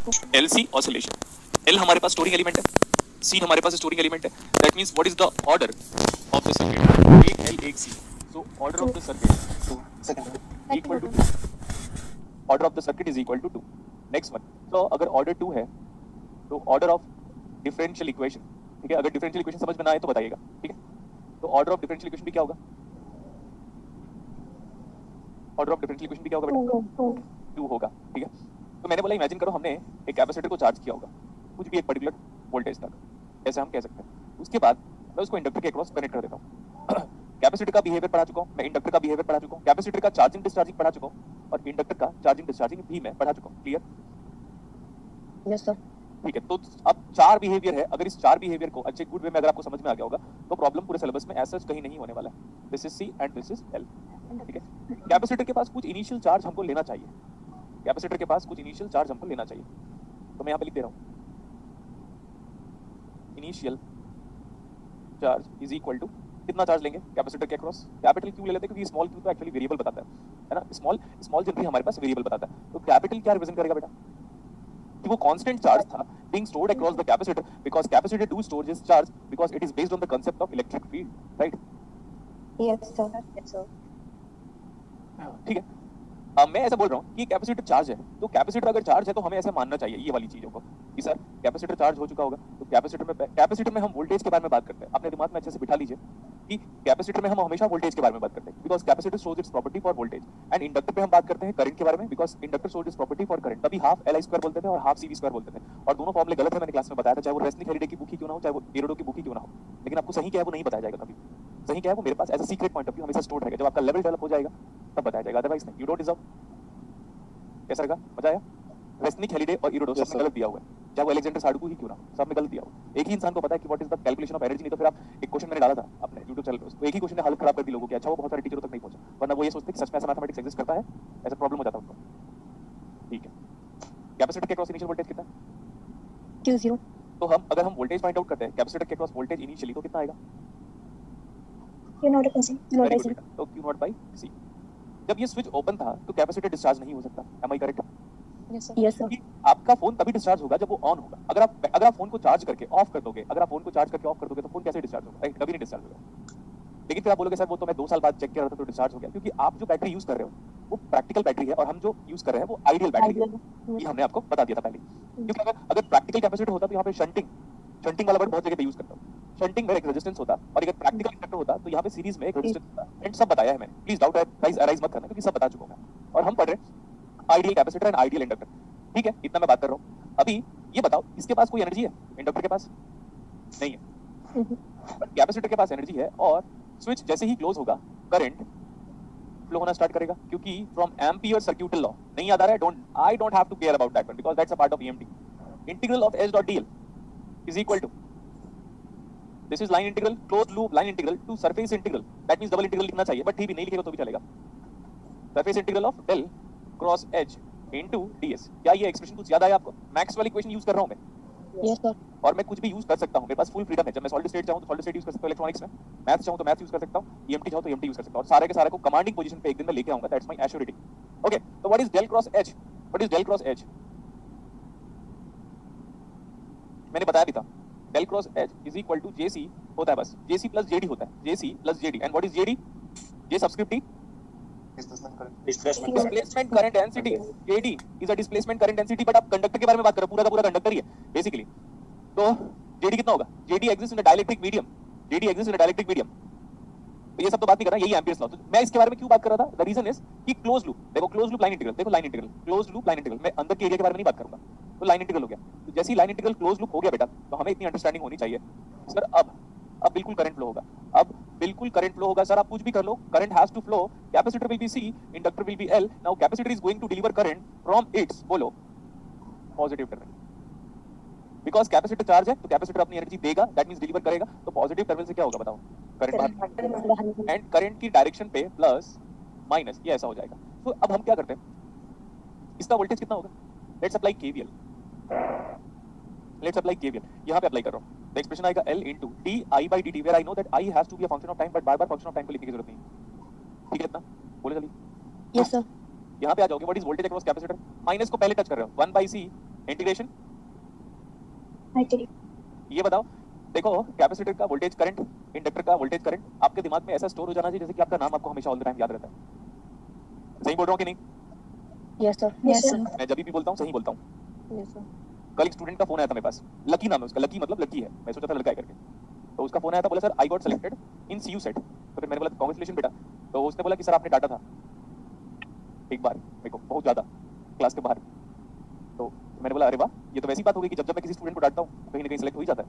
LC oscillation. L हमारे पास storing element है, C हमारे पास स्टोरिंग एलिमेंट है. That means what is the order of the circuit? एक L एक C. So order of the circuit equal to 2. Order of the circuit is equal to 2. Next one. So अगर order 2 है तो order of differential equation, ठीक है, अगर differential equation समझ में ना आए तो बताइएगा, ठीक है. तो order of differential equation भी क्या होगा? ऑर्डर ऑफ डिफरेंशियल इक्वेशन भी क्या होगा बेटा? 2 होगा, ठीक है. तो मैंने बोला इमेजिन करो हमने एक कैपेसिटर को चार्ज किया होगा कुछ भी एक पर्टिकुलर वोल्टेज तक, ऐसे हम कह सकते हैं. उसके बाद मैं उसको इंडक्टर के अक्रॉस कनेक्ट कर देता हूँ. कैपेसिटर का बिहेवियर पढ़ा चुका हूँ, मैं इंडक्टर का बिहेवियर पढ़ा चुका हूँ, कैपेसिटर का चार्जिंग डिस्चार्जिंग पढ़ा चुका हूँ और इंडक्टर का चार्जिंग डिस्चार्जिंग भी मैं पढ़ा चुका हूँ. क्लियर? Yes sir. ठीक है. तो अब 4 बिहेवियर है. अगर इस 4 बिहेवियर को अच्छे गुड वे में अगर आपको समझ में आ गया होगा तो प्रॉब्लम पूरे सिलेबस में ऐसा कहीं नहीं होने वाला है. This is C and this is L, ठीक है. कैपेसिटर के पास कुछ इनिशियल चार्ज हमको लेना चाहिए, कैपेसिटर के पास कुछ इनिशियल चार्ज हमको लेना चाहिए. तो मैं यहाँ पे लिख दे रहा हूँ initial charge is equal to कितना चार्ज लेंगे कैपेसिटर के अक्रॉस. कैपिटल क्यों ले लेते हैं? क्योंकि स्मॉल क्यू तो एक्चुअली वेरिएबल बताता है ना. स्मॉल जनरली हमारे पास वेरिएबल बताता है. तो कैपिटल क्या रिप्रेजेंट करेगा बेटा? कि वो कांस्टेंट चार्ज था being stored across the capacitor because capacitor do stores its charge because it is based on the concept of electric field, right? Yes sir. Yes sir. ठीक है. अब मैं ऐसा बोल रहा हूँ कि कैपेसिटर चार्ज है तो कैपेसिटर अगर चार्ज है तो हमें ऐसा मानना चाहिए ये वाली चीजों को कि सर कैपेसिटर चार्ज हो चुका होगा. तो कैपेसिटर में हम वोल्टेज के बारे में बात करते हैं. अपने दिमाग में अच्छे से बिठा लीजिए कि कैपेसिटर में हम हमेशा वोल्टेज के बारे में बात करते हैं because capacitor shows it's property for voltage. And inductor पे हम बात करते हैं करंट के बारे में because inductor shows it's property for current. तभी हाफ LI स्क्वायर बोलते थे और हाफ CV स्क्वायर बोलते थे और दोनों फॉर्मूले गलत है. मैंने क्लास में बताया था चाहे वो रेस्निक हेरिडे की बुक ही क्यों ना हो चाहे वो एरोडो की बुक ही क्यों ना हो, लेकिन आपको सही क्या है वो नहीं बताया जाएगा कभी. सही क्या है वो मेरे पास as a secret point of view हमेशा स्टोर रहेगा. जब आपका लेवल डेवलप हो जाएगा तब बताया जाएगा, अदरवाइज नहीं. You don't deserve. कैसा लगा? मजा आया? रेस्निक हेरिडे और एरोडो सब में गलत दिया हुआ है, चाहे वो अलेक्जेंडर साडुकू ही क्यों ना, सब में गलत दिया हुआ है. एक ही इंसान को पता है कि what is the calculation of energy. नहीं तो फिर आप एक क्वेश्चन मैंने डाला था अपने YouTube चैनल पे, उसको एक ही क्वेश्चन ने हालत खराब कर दी लोगों की. अच्छा वो बहुत सारे टीचरों तक नहीं पहुंचा, वरना वो ये सोचते कि सच में ऐसा मैथमेटिक्स एग्जिस्ट करता है, ऐसा प्रॉब्लम हो जाता उनको. ठीक है. कैपेसिटर के अक्रॉस इनिशियल वोल्टेज कितना है? Q0. तो हम अगर हम वोल्टेज फाइंड आउट करते हैं कैपेसिटर के अक्रॉस वोल्टेज इनिशियली तो कितना आएगा? Q not upon C. Very good. तो Q नॉट बाई C. जब ये स्विच ओपन था तो कैपेसिटर डिस्चार्ज नहीं हो सकता. Am I correct? Yes sir. Yes sir. आपका फोन तभी डिस्चार्ज होगा जब वो ऑन होगा. अगर आप फोन को चार्ज करके ऑफ कर दोगे, अगर आप फोन को चार्ज करके ऑफ कर दोगे तो फोन कैसे डिस्चार्ज होगा? राइट, कभी नहीं डिस्चार्ज होगा. लेकिन फिर आप बोलोगे सर वो तो मैं 2 साल बाद चेक किया था तो डिस्चार्ज हो गया. क्योंकि आप जो बैटरी यूज कर रहे हो वो प्रैक्टिकल बैटरी है और हम जो यूज कर रहे हैं वो आइडियल बैटरी है. ये हमने आपको बता दिया था पहले. क्योंकि अगर प्रैक्टिकल कैपेसिटर होता तो यहाँ पे शंटिंग वाला वर्ड बहुत जगह पे यूज करता हूँ. शंटिंग में एक रेजिस्टेंस होता और अगर प्रैक्टिकल इंडक्टर होता तो यहाँ पे सीरीज में एक रेजिस्टेंस होता. एंड सब बताया है मैंने. प्लीज डाउट अराइज मत करना क्योंकि सब बता चुका हूँ. और हम पढ़ रहे ideal capacitor and ideal inductor. ठीक है, इतना मैं बात कर रहा हूँ. अभी ये बताओ इसके पास कोई एनर्जी है? इंडक्टर के पास नहीं है, बट कैपेसिटर के पास एनर्जी है. और स्विच जैसे ही क्लोज होगा करंट फ्लो होना स्टार्ट करेगा क्योंकि फ्रॉम एम्पियर सर्क्यूटल लॉ. नहीं याद आ रहा है? I don't have to care about that one because that's a part of EMT. Integral of H dot dl is equal to this is line integral closed loop line integral to surface integral. that means double integral लिखना चाहिए but ठीक भी नहीं लिखेगा तो भी चलेगा. surface integral of del cross H into ds. क्या ये एक्सप्रेशन कुछ याद आया आपको? मैक्सवेल इक्वेशन यूज कर रहा हूं मैं. Yes sir. और मैं कुछ भी यूज कर सकता हूं, मेरे पास फुल फ्रीडम है. जब मैं सॉलिड स्टेट चाहूं तो सॉलिड स्टेट यूज कर सकता हूं इलेक्ट्रॉनिक्स में, मैथ चाहूं तो मैथ यूज कर सकता हूं, EMT चाहूं तो EMT यूज कर सकता हूं और सारे के सारे को कमांडिंग पोजीशन पे एक दिन में लेके आऊंगा. That's my assurity. ओके, तो what is del cross H? What is del cross H? मैंने बताया भी था. Del cross H is equal to JC होता है, बस JC प्लस JD होता है. JC plus JD. And what is JD? J subscript D displacement current density. JD is a displacement current density. But आप कंडक्टर के बारे में बात कर रहे हो, पूरा का पूरा कंडक्टर ही है बेसिकली. तो JD कितना होगा? JD exist in a dielectric medium. JD exist in a dielectric medium. तो ये सब तो बात नहीं कर रहा, यही एम्पियर्स लॉ. तो मैं इसके बारे में क्यों बात कर रहा था? द रीजन इज कि क्लोज लूप. देखो क्लोज लूप लाइन इंटीग्रल, देखो line integral close loop line integral. मैं अंदर के एरिया के बारे में नहीं बात करूंगा. तो लाइन इंटीग्रल हो गया. तो जैसे ही लाइन इंटीग्रल क्लोज लूप हो गया बेटा तो हमें इतनी अंडरस्टैंडिंग होनी चाहिए सर अब बिल्कुल करंट फ्लो होगा. अब बिल्कुल करंट फ्लो होगा. सर आप कुछ भी कर लो, current has to flow. Capacitor will be C, inductor will be L. Now capacitor is going to deliver current from its बोलो positive terminal. Because capacitor charge है तो कैपेसिटर अपनी एनर्जी देगा, दैट मींस डिलीवर करेगा. तो positive terminal से क्या होगा बताओ? करंट बाहर. एंड करंट की डायरेक्शन पे प्लस माइनस ये ऐसा हो जाएगा. तो अब हम क्या करते हैं, इसका वोल्टेज कितना होगा? Let's apply KVL. यहाँ पे अप्लाई कर रहा हूँ. द एक्सप्रेशन आएगा L into di/dt where I know that I has to be a function of time but बार-बार function of time को लिखने की जरूरत नहीं. ठीक है इतना बोले जल्दी. Yes sir. यहाँ पे आ जाओगे. What is voltage across capacitor? Minus को पहले टच कर रहे हो. 1/C integration IT. ये बताओ, देखो कैपेसिटर का वोल्टेज करंट, इंडक्टर का वोल्टेज करंट आपके दिमाग में ऐसा स्टोर हो जाना चाहिए जैसे कि आपका नाम आपको हमेशा ऑल द टाइम याद रहता है। सही बोल रहा हूँ कि नहीं? Yes, sir. Yes, sir. मैं जब भी बोलता हूँ सही बोलता हूँ। Yes, sir. कल एक स्टूडेंट का फोन आया था मेरे पास, लकी नाम है उसका, लकी मतलब लकी है, मैं सोचा था लड़का है करके। तो उसका फोन आया था, बोला sir I got selected in CU SET. तो फिर मैंने बोला कांग्रेचुलेशन बेटा। तो उसने बोला कि सर आपने डांटा था एक बार मेरे को बहुत ज्यादा क्लास के बाहर। तो मैंने बोला अरे वाह, ये तो वैसी बात हो गई कि जब जब मैं किसी स्टूडेंट को डांटता हूँ कहीं ना कहीं सिलेक्ट हो ही जाता है।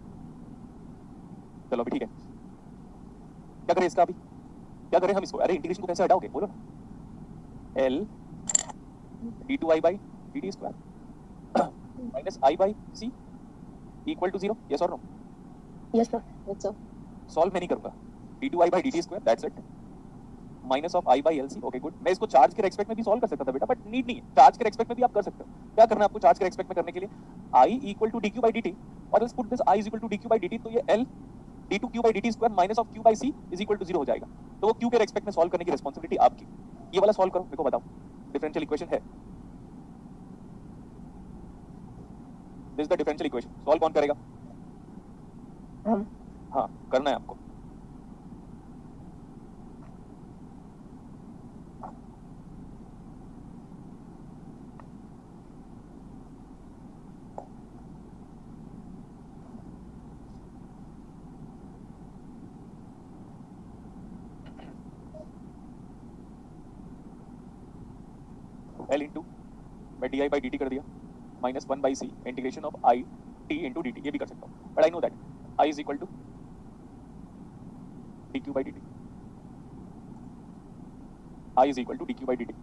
चलो अभी ठीक है, क्या करें इसका, अभी क्या करें हम इसको? अरे इंटीग्रेशन को कैसे हटाओगे बोलो ना। L D two I by D T square minus I by C equal to zero, yes और no? Yes, sir. Yes, sir. Solve मैं नहीं करूंगा, D two I by D T square that's it, minus of I by L C. Okay good. मैं इसको charge के respect में भी solve कर सकता था बेटा, बट नीड नहीं है, चार्ज के रेस्पेक्ट में भी आप कर सकते हो। क्या करना है आपको चार्ज के रेस्पेक्ट में करने के लिए? I equal to D Q by D T, और let's put this I is equal to D Q by D T, तो ये L D two Q by D T square minus of Q by C is equal to zero हो जाएगा। तो वो Q के respect में solve करने की रिस्पॉन्सिबिलिटी आपकी। ये वाला सॉल्व करो, मेरे को बताओ डिफरेंशियल इक्वेशन है, this is the differential equation, solve कौन करेगा? हम। हाँ करना है आपको। L इंटू मैं D I by D T कर दिया minus one by C integration of I T into D T, ये भी कर सकता हूँ, but I know that I is equal to D Q by D T, I is equal to D Q by D T.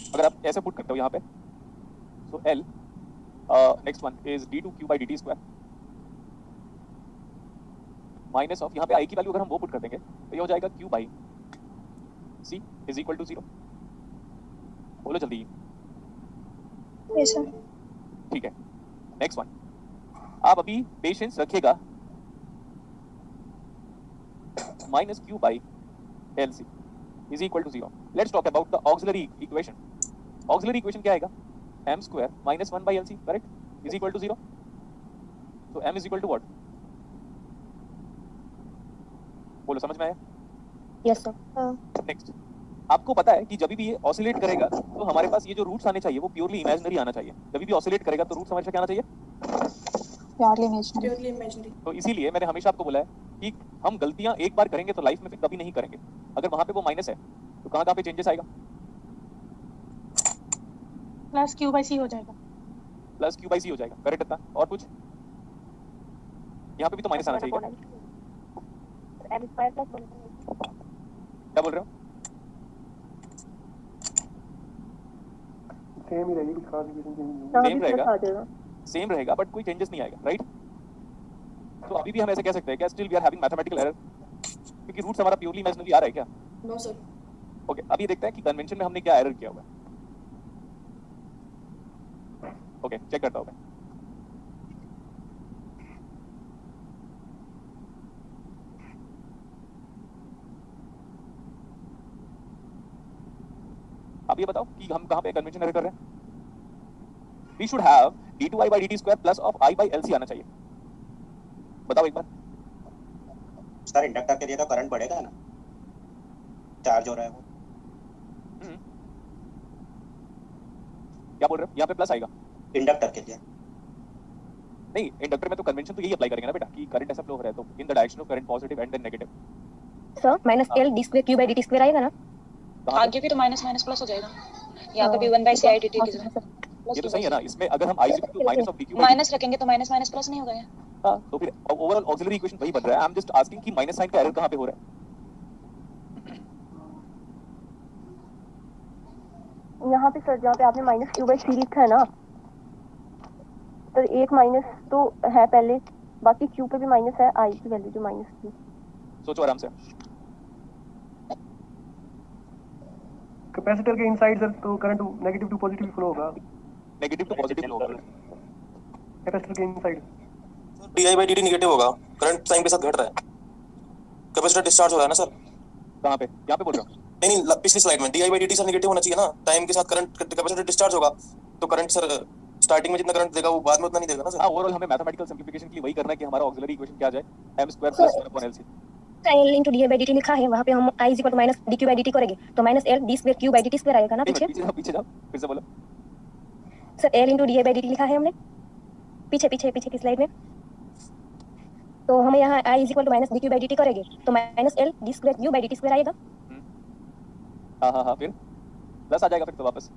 अगर आप ऐसे put करते हो यहाँ पे, so L next one is D two Q by D T square minus of, यहाँ पे आई की वैल्यू अगर हम वो पुट कर देंगे तो ये हो जाएगा Q by C is equal to zero. बोलो जल्दी। Yes, sir. ठीक है, नेक्स्ट वन, आप अभी पेशेंस रखिएगा, minus Q by L C is equal to zero. Let's talk about the auxiliary equation. Auxiliary equation क्या आएगा? M square minus one by L C, correct, is equal to zero. तो M is equal to what? बोलो समझ में आया? Yes, sir. Next, आपको पता है कि जब भी ये ऑसिलेट करेगा तो हमारे पास ये जो रूट्स आने चाहिए वो प्योरली इमेजिनरी आना चाहिए। जब भी ऑसिलेट करेगा तो रूट्स हमेशा क्या आना चाहिए? Purely imaginary. Purely imaginary. तो इसीलिए मैंने हमेशा आपको बोला है कि हम गलतियां एक बार करेंगे तो लाइफ में फिर कभी नहीं करेंगे। अगर वहां पे वो माइनस है तो कहाँ कहाँ पे चेंजेस आएगा? प्लस क्यू बाई सी हो जाएगा। प्लस क्यू बाई सी हो जाएगा, करेक्ट इतना? और कुछ? यहाँ पे भी तो माइनस आना चाहिए। M square plus 1. क्या बोल रहे हो? सेम ही रहेगी, कुछ खास डिफरेंस नहीं सेम रहेगा, सेम रहेगा, बट कोई चेंजेस नहीं आएगा, राइट? तो अभी भी हम ऐसे कह सकते हैं क्या still we are having mathematical error, क्योंकि रूट्स हमारा प्योरली इमेजिनरी आ रहा है क्या? No sir. ओके, अभी देखते हैं कि कन्वेंशन में हमने क्या एरर किया हुआ है। ओके, चेक करता हूं मैं। अब ये बताओ कि हम कहां पे कन्वेंशन एरर कर रहे हैं? We should have d2i by dt square plus of i by lc आना चाहिए। बताओ एक बार। सर इंडक्टर के लिए तो करंट बढ़ेगा ना, चार्ज हो रहा है वो। क्या बोल रहे हो? यहाँ पे प्लस आएगा इंडक्टर के लिए नहीं, इंडक्टर में तो कन्वेंशन तो यही अप्लाई करेंगे ना बेटा कि करंट ऐसा फ्लो हो रहा है तो in the direction of current positive and then negative. Sir, minus L d square Q by dt square आएगा ना? आगे भी तो माइनस माइनस प्लस हो जाएगा। यहाँ पे भी 1 by CI dt की जगह ये तो सही है ना, इसमें अगर हम i minus of dq minus रखेंगे तो माइनस माइनस प्लस नहीं होगा ये। हां, तो फिर ओवरऑल ऑक्सिलरी इक्वेशन वही बन रहा है। आई एम जस्ट आस्किंग कि माइनस साइन का एरर कहां पे हो रहा है? यहाँ पे सर जहाँ पे आपने माइनस क्यू बाई सी लिखा है ना, तो एक माइनस तो है पहले, बाकी क्यू पे भी माइनस है, आई की वैल्यू जो माइनस थी। सोचो आराम से। कैपेसिटर के इनसाइड सर तो current negative to positive flow होगा। नेगेटिव टू पॉजिटिव फ्लो होगा कैपेसिटर के inside D by D T negative होगा, करंट टाइम के साथ घट रहा है, कैपेसिटर डिस्चार्ज हो रहा है ना सर। कहां पे? यहां पे बोल रहा हूं। नहीं पिछली स्लाइड में D by D T sir negative होना चाहिए ना, टाइम के साथ करंट कैपेसिटर डिस्चार्ज होगा तो करंट सर स्टार्टिंग में जितना करंट देगा वो बाद में उतना नहीं देगा ना सर। हाँ, ओवरऑल हमें मैथमेटिकल सिंप्लीफिकेशन के लिए वही करना है कि हमारा ऑक्सिलरी इक्वेशन क्या आ जाए, m² + 1/LC। L into d/dt लिखा है, वहाँ पे हम I = माइनस dq/dt करेंगे तो माइनस L d²q/dt² आएगा ना पीछे। पीछे जाओ, फिर से बोलो। सर L into d/dt लिखा है हमने पीछे की स्लाइड में, तो हमें यहाँ I = माइनस dq/dt करेंगे तो माइनस L d²q/dt² आएगा। हाँ, फिर प्लस आ जाएगा फिर तो वापस।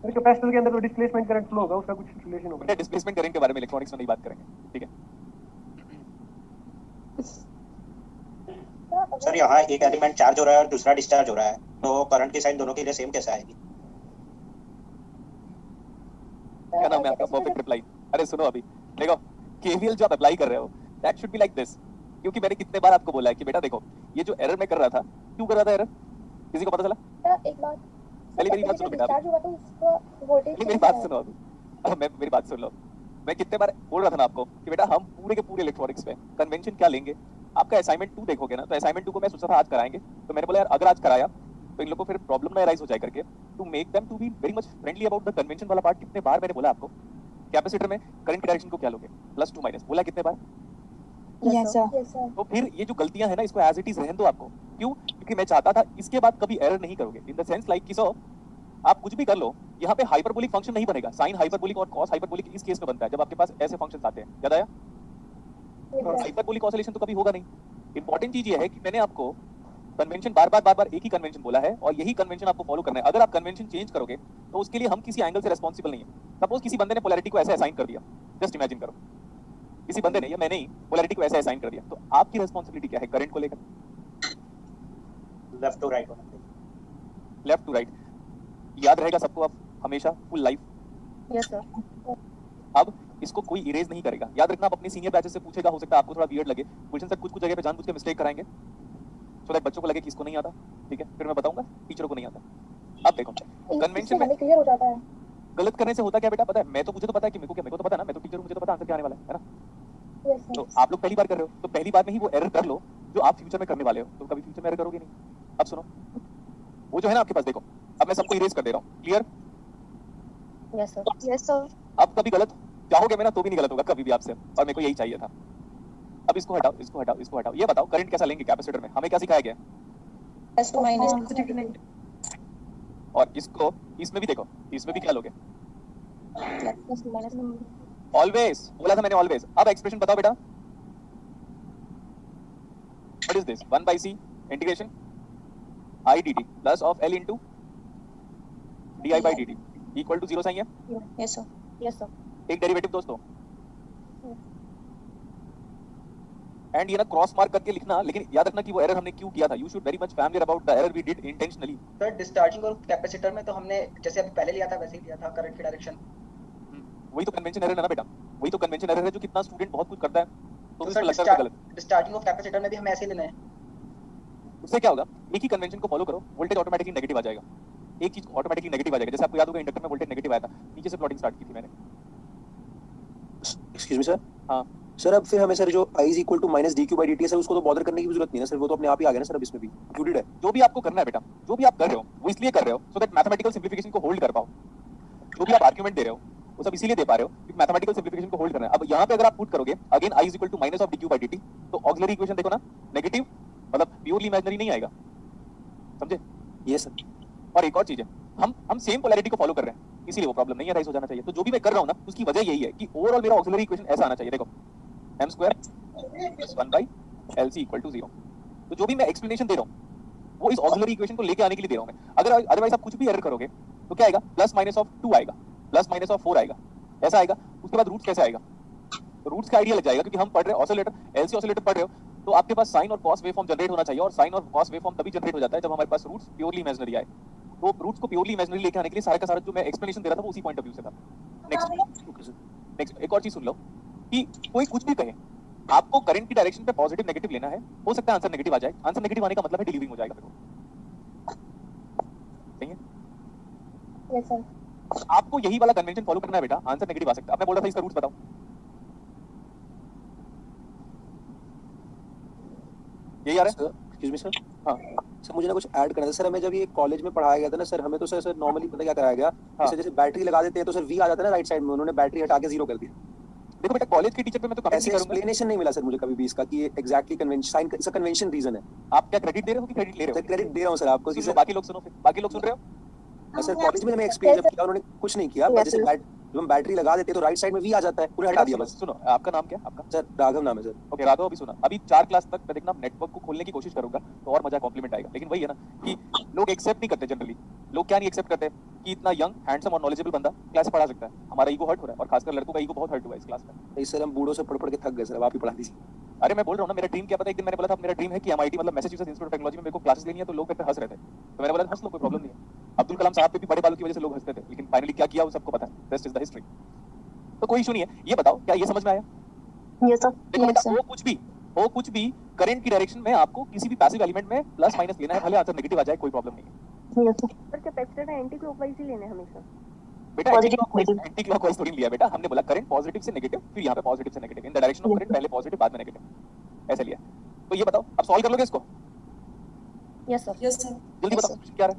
अरे कैपेसिटर के अंदर तो डिस्प्लेसमेंट करंट फ्लो होगा, उसका कुछ रिलेशन होगा। डिस्प्लेसमेंट करंट के बारे में इलेक्ट्रॉनिक्स में नहीं बात करेंगे, ठीक है। सर यहाँ एक एलिमेंट चार्ज हो रहा है और दूसरा डिस्चार्ज हो रहा है, तो करंट की साइन दोनों के लिए सेम कैसे आएगी? क्या नाम है आपका? Perfect reply. अरे सुनो, अभी देखो केवीएल जो आप अप्लाई कर रहे हो that should be like this, क्योंकि मैंने कितने बार आपको बोला है कि बेटा देखो ये जो एरर मैं कर रहा था, क्यों कर रहा था एरर, किसी को पता चला? एक बात, पहले मेरी बात सुनो बेटा, पहले मेरी बात सुनो अभी। मैं मेरी बात सुन लो। मैं कितने बार बोल रहा था ना आपको कि बेटा हम पूरे के पूरे इलेक्ट्रॉनिक्स पे कन्वेंशन क्या लेंगे। आपका असाइनमेंट 2 देखोगे ना, तो असाइनमेंट 2 को मैं सोचा था आज कराएंगे, तो मैंने बोला यार अगर आज कराया तो इन लोगों को फिर प्रॉब्लम ना अराइज हो जाए करके, to make them to be very much friendly about the convention वाला पार्ट। कितने बार मैंने बोला आपको कैपेसिटर में करंट डायरेक्शन को क्या लोगे, प्लस टू माइनस, बोला कितने बार? Yes sir. तो फिर ये जो गलतियां है ना इसको एज इट इज रहने दो आपको। क्यों? क्योंकि मैं चाहता था इसके बाद कभी एरर नहीं करोगे, इन द सेंस लाइक कि सो आप कुछ भी कर लो, यहाँ पे हाइपरबोलिक फंक्शन नहीं बनेगा। साइन हाइपरबोलिक और कॉस हाइपरबोलिक इस केस में बनता है जब आपके पास ऐसे फंक्शंस आते हैं, याद आया? हाइपरबोलिक ऑसिलेशन तो कभी होगा नहीं। इंपॉर्टेंट चीज ये है कि मैंने आपको कन्वेंशन बार-बार एक ही कन्वेंशन बोला है और यही कन्वेंशन आपको फॉलो करना है। अगर आप कन्वेंशन चेंज करोगे तो उसके लिए हम किसी एंगल से रिस्पांसिबल नहीं है। सपोज किसी बंदे ने पोलैरिटी को ऐसे असाइन कर दिया, जस्ट इमेजिन करो किसी बंदे ने या मैंने ही पोलैरिटी को ऐसे असाइन कर दिया, तो आपकी रिस्पांसिबिलिटी क्या है करंट को लेकर? लेफ्ट टू राइट होना चाहिए। लेफ्ट टू राइट याद रहेगा सबको अब हमेशा फुल लाइफ। Yes sir. अब इसको कोई इरेज नहीं करेगा। याद रखना, आप अपने सीनियर बैचेस से पूछेगा, हो सकता है आपको थोड़ा वियर्ड लगे क्वेश्चन, सर कुछ जगह पे जानबूझ के मिस्टेक कराएंगे सो दैट बच्चों को लगे कि इसको नहीं आता, ठीक है? फिर मैं बताऊंगा टीचरों को नहीं आता। अब देखो कन्वेंशन में क्लियर हो जाता है। गलत करने से होता क्या बेटा पता है? मैं तो मुझे तो पता है कि मेरे को तो पता है ना, मैं तो टीचर हूं, मुझे तो पता आंसर क्या आने वाला है ना? Yes sir. तो आप लोग पहली बार कर रहे हो तो पहली बार में ही वो एरर कर लो जो आप फ्यूचर में करने वाले हो, तो कभी फ्यूचर में एरर करोगे नहीं। अब सुनो, वो जो है ना आपके पास, देखो अब मैं सबको इरेज कर दे रहा हूं, clear? Yes sir. Yes sir. अब कभी गलत चाहोगे मैं ना तो भी नहीं गलत होगा कभी भी आपसे, और मेरे को यही चाहिए था। अब इसको हटाओ, इसको हटाओ, इसको हटाओ। ये बताओ करंट कैसा लेंगे कैपेसिटर में? हमें क्या सिखाया गया? Plus two minus. और इसको इसमें भी देखो, इसमें भी क्या लोगे? Plus minus. ऑलवेज बोला था मैंने, ऑलवेज। अब एक्सप्रेशन बताओ बेटा, what is this? 1/c integration I dt plus of L into di by dt equal to 0 सही है? Yes sir. Yes sir. एक डेरिवेटिव दोस्तों, एंड ये ना क्रॉस मार्क करके लिखना, लेकिन याद रखना कि वो एरर हमने क्यों किया था। You should very much familiar about the error we did intentionally. Sir discharging और कैपेसिटर में तो हमने जैसे अभी पहले लिया था वैसे ही लिया था, करंट की डायरेक्शन। वही तो कन्वेंशन एरर है ना बेटा, वही तो कन्वेंशन एरर है जो कितना स्टूडेंट बहुत कुछ करता है तो तो उसको सर लगता है गलत। डिस्चार्जिंग ऑफ कैपेसिटर में भी हमें ऐसे ही लेना है। उससे क्या होगा? एक ही कन्वेंशन को फॉलो करो, वोल्टेज ऑटोमेटिकली नेगेटिव आ जाएगा। एक चीज ऑटोमेटिकली नेगेटिव आ जाएगा। जैसे आपको याद होगा इंडक्टर में वोल्टेज नेगेटिव आया था, नीचे से प्लॉटिंग स्टार्ट की थी मैंने। Excuse me sir. हाँ सर अब फिर हमें सर जो I is equal to minus dq by dt है सर, उसको तो बॉदर करने की भी जरूरत नहीं है ना सर, वो तो अपने आप ही आ गया ना सर। अब इसमें भी इंक्लूडेड है। जो भी आपको करना है बेटा, जो भी आप कर रहे हो वो इसलिए कर रहे हो सो दैट मैथमेटिकल सिंप्लीफिकेशन को होल्ड कर पाओ। जो भी आप आर्गुमेंट दे रहे हो वो सब इसीलिए दे पा रहे हो क्योंकि मैथमेटिकल सिंप्लीफिकेशन को होल्ड करना है। अब यहाँ पे अगर आप पुट करोगे again I is equal to minus of dq by dt, तो ऑक्सिलरी इक्वेशन देखो ना, नेगेटिव मतलब प्योरली इमेजिनरी नहीं आएगा, समझे? Yes sir. और एक और चीज है, हम सेम पोलैरिटी को फॉलो कर रहे हैं, इसीलिए वो प्रॉब्लम नहीं है, राइज हो जाना चाहिए। तो जो भी मैं कर रहा हूँ ना उसकी वजह यही है कि ओवरऑल मेरा ऑक्सिलरी इक्वेशन ऐसा आना चाहिए। देखो m² + 1/LC = 0। तो जो भी मैं एक्सप्लेनेशन दे रहा हूँ वो इस ऑक्सिलरी इक्वेशन को लेके आने के लिए दे रहा हूँ मैं। अगर अदरवाइज आप कुछ भी एरर करोगे तो क्या आएगा? +-2 आएगा, +-4 आएगा, ऐसा आएगा। उसके बाद रूट्स कैसे आएगा? तो रूट्स का आइडिया लग जाएगा क्योंकि हम पढ़ रहे हैं ऑसिलेटर, एलसी ऑसिलेटर पढ़ रहे हो, तो आपके पास साइन और कॉस वेवफॉर्म जनरेट होना चाहिए। और साइन और कॉस वेवफॉर्म तभी जनरेट हो जाता है जब हमारे पास रूट्स प्योरली इमेजिनरी आए। तो रूट्स को प्योरली इमेजिनरी लेके आने के लिए सारा का सारा जो मैं एक्सप्लेनेशन दे रहा था वो उसी पॉइंट ऑफ व्यू से था। नेक्स्ट एक और चीज सुन लो कि कोई कुछ भी कहे, आपको करंट की डायरेक्शन पे पॉजिटिव नेगेटिव लेना है, हो सकता है आंसर नेगेटिव आ जाए, आंसर नेगेटिव आने का मतलब है डिलीवरिंग हो जाएगा मेरे को, सही है? Yes sir. आपको यही वाला कन्वेंशन फॉलो करना है बेटा, आंसर नेगेटिव आ सकता है। अब मैं बोल रहा था इसका रूट्स बताओ, यही आ रहा है? Excuse me sir. हाँ सर मुझे ना कुछ ऐड करना था सर। हमें जब ये कॉलेज में पढ़ाया गया था ना सर, हमें तो सर नॉर्मली पता क्या कराया गया, जैसे जैसे बैटरी लगा देते हैं तो सर वी आ जाता है ना राइट साइड में, उन्होंने बैटरी हटा के 0 कर दिया। देखो बेटा, कॉलेज के टीचर पे मैं तो कमेंट ऐसे नहीं करूंगा, एक्सप्लेनेशन नहीं मिला सर मुझे कभी भी इसका कि ये एग्जैक्टली कन्वेंशन साइन इसका कन्वेंशन रीजन है। आप क्या क्रेडिट दे रहे हो कि क्रेडिट ले रहे सर हो? क्रेडिट दे रहा हूँ सर आपको कि सुनो, सर बाकी लोग सुनो, फिर बाकी लोग सुन रहे हो? सर कॉलेज में हमें एक्सप्लेन जब किया उन्होंने कुछ नहीं किया, बस जैसे जब हम बैटरी लगा देते हैं तो राइट साइड में वी आ जाता है, उन्हें हटा दिया बस। सुनो, आपका नाम क्या है? आपका सर राघव नाम है सर। ओके राघव, अभी सुना, अभी 4 क्लास तक मैं देखना नेटवर्क को खोलने की कोशिश करूंगा तो और मजा कॉम्प्लीमेंट आएगा। लेकिन वही है ना कि लोग एक्सेप्ट नहीं करते जनरली। लोग क्या नहीं एक्सेप्ट करते कि इतना यंग हैंडसम और नॉलेजेबल बंदा क्लास पढ़ा सकता है। हमारा ईगो हर्ट हो रहा है, और खासकर लड़कों का ईगो बहुत हर्ट हुआ है इस क्लास में। नहीं सर हम बूढ़ों से पढ़ पढ़ के थक गए सर, अब आप ही पढ़ा दीजिए। अरे मैं बोल रहा हूँ ना, मेरा ड्रीम क्या पता है? एक दिन मैंने बोला था मेरा ड्रीम है कि MIT मतलब मैसेच्यूसेट्स इंस्टीट्यूट ऑफ टेक्नोलॉजी में मेरे को क्लासेस लेनी है, तो लोग मेरे पे हंस रहे थे, तो मैंने बोला हंस लो, कोई प्रॉब्लम नहीं है। अब्दुल कलाम साहब पे भी बड़े बालों की वजह से लोग हंसते थे, लेकिन फाइनली क्या किया वो सबको पता है, रेस्ट इज द हिस्ट्री। तो कोई इशू नहीं है। ये बताओ क्या ये समझ में आया? Yes sir. देखो बेटा, हो कुछ भी करंट की डायरेक्शन में आपको किसी भी पैसिव एलिमेंट में प्लस माइनस लेना है, भले आंसर नेगेटिव आ जाए, कोई प्रॉब्लम नहीं है। Yes sir. पर कैपेसिटर में एंटी क्लॉकवाइज ही लेने हैं हमेशा। बेटा एंटी क्लॉकवाइज थोड़ी लिया बेटा हमने, बोला करंट पॉजिटिव से नेगेटिव, फिर यहाँ पे पॉजिटिव से negative, in the direction of current, पहले पॉजिटिव बाद में नेगेटिव, ऐसे लिया। तो ये बताओ, अब सॉल्व कर लोगे इसको? Yes sir. Yes sir. जल्दी बताओ क्वेश्चन क्या है।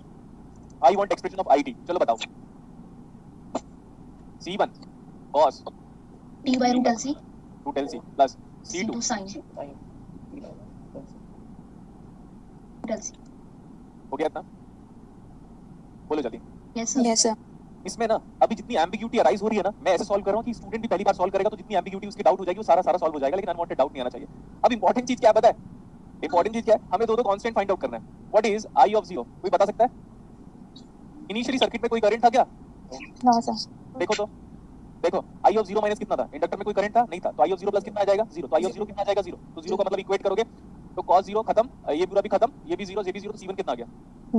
I want expression of IT, चलो बताओ। C1 cos T by root LC 2 LC plus C2 C2 sin LC। हो गया इतना? बोलो जल्दी। Yes sir. Yes sir. इसमें ना अभी जितनी एम्बिग्यूटी अराइज हो रही है ना, मैं ऐसे सॉल्व कर रहा हूँ कि स्टूडेंट भी पहली बार सॉल्व करेगा तो जितनी एम्बिग्यूटी उसकी डाउट हो जाएगी वो सारा सॉल्व हो जाएगा, लेकिन अनवांटेड डाउट नहीं आना चाहिए। अब इंपॉर्टेंट चीज क्या है पता है? इंपॉर्टेंट चीज क्या है? हमें दो कांस्टेंट फाइंड आउट करना है। What is I of 0? कोई बता सकता है? इनिशियली सर्किट में कोई करंट था क्या? No sir. देखो तो, देखो I of 0 माइनस कितना था? इंडक्टर में कोई करंट था? नहीं था, तो I of 0 प्लस कितना आ जाएगा? 0। तो I of 0 कितना आ जाएगा? 0। तो 0 का मतलब इक्वेट करोगे तो cos 0 खत्म, ये पूरा भी खत्म, ये भी 0, ये भी 0, तो C1 कितना आ गया?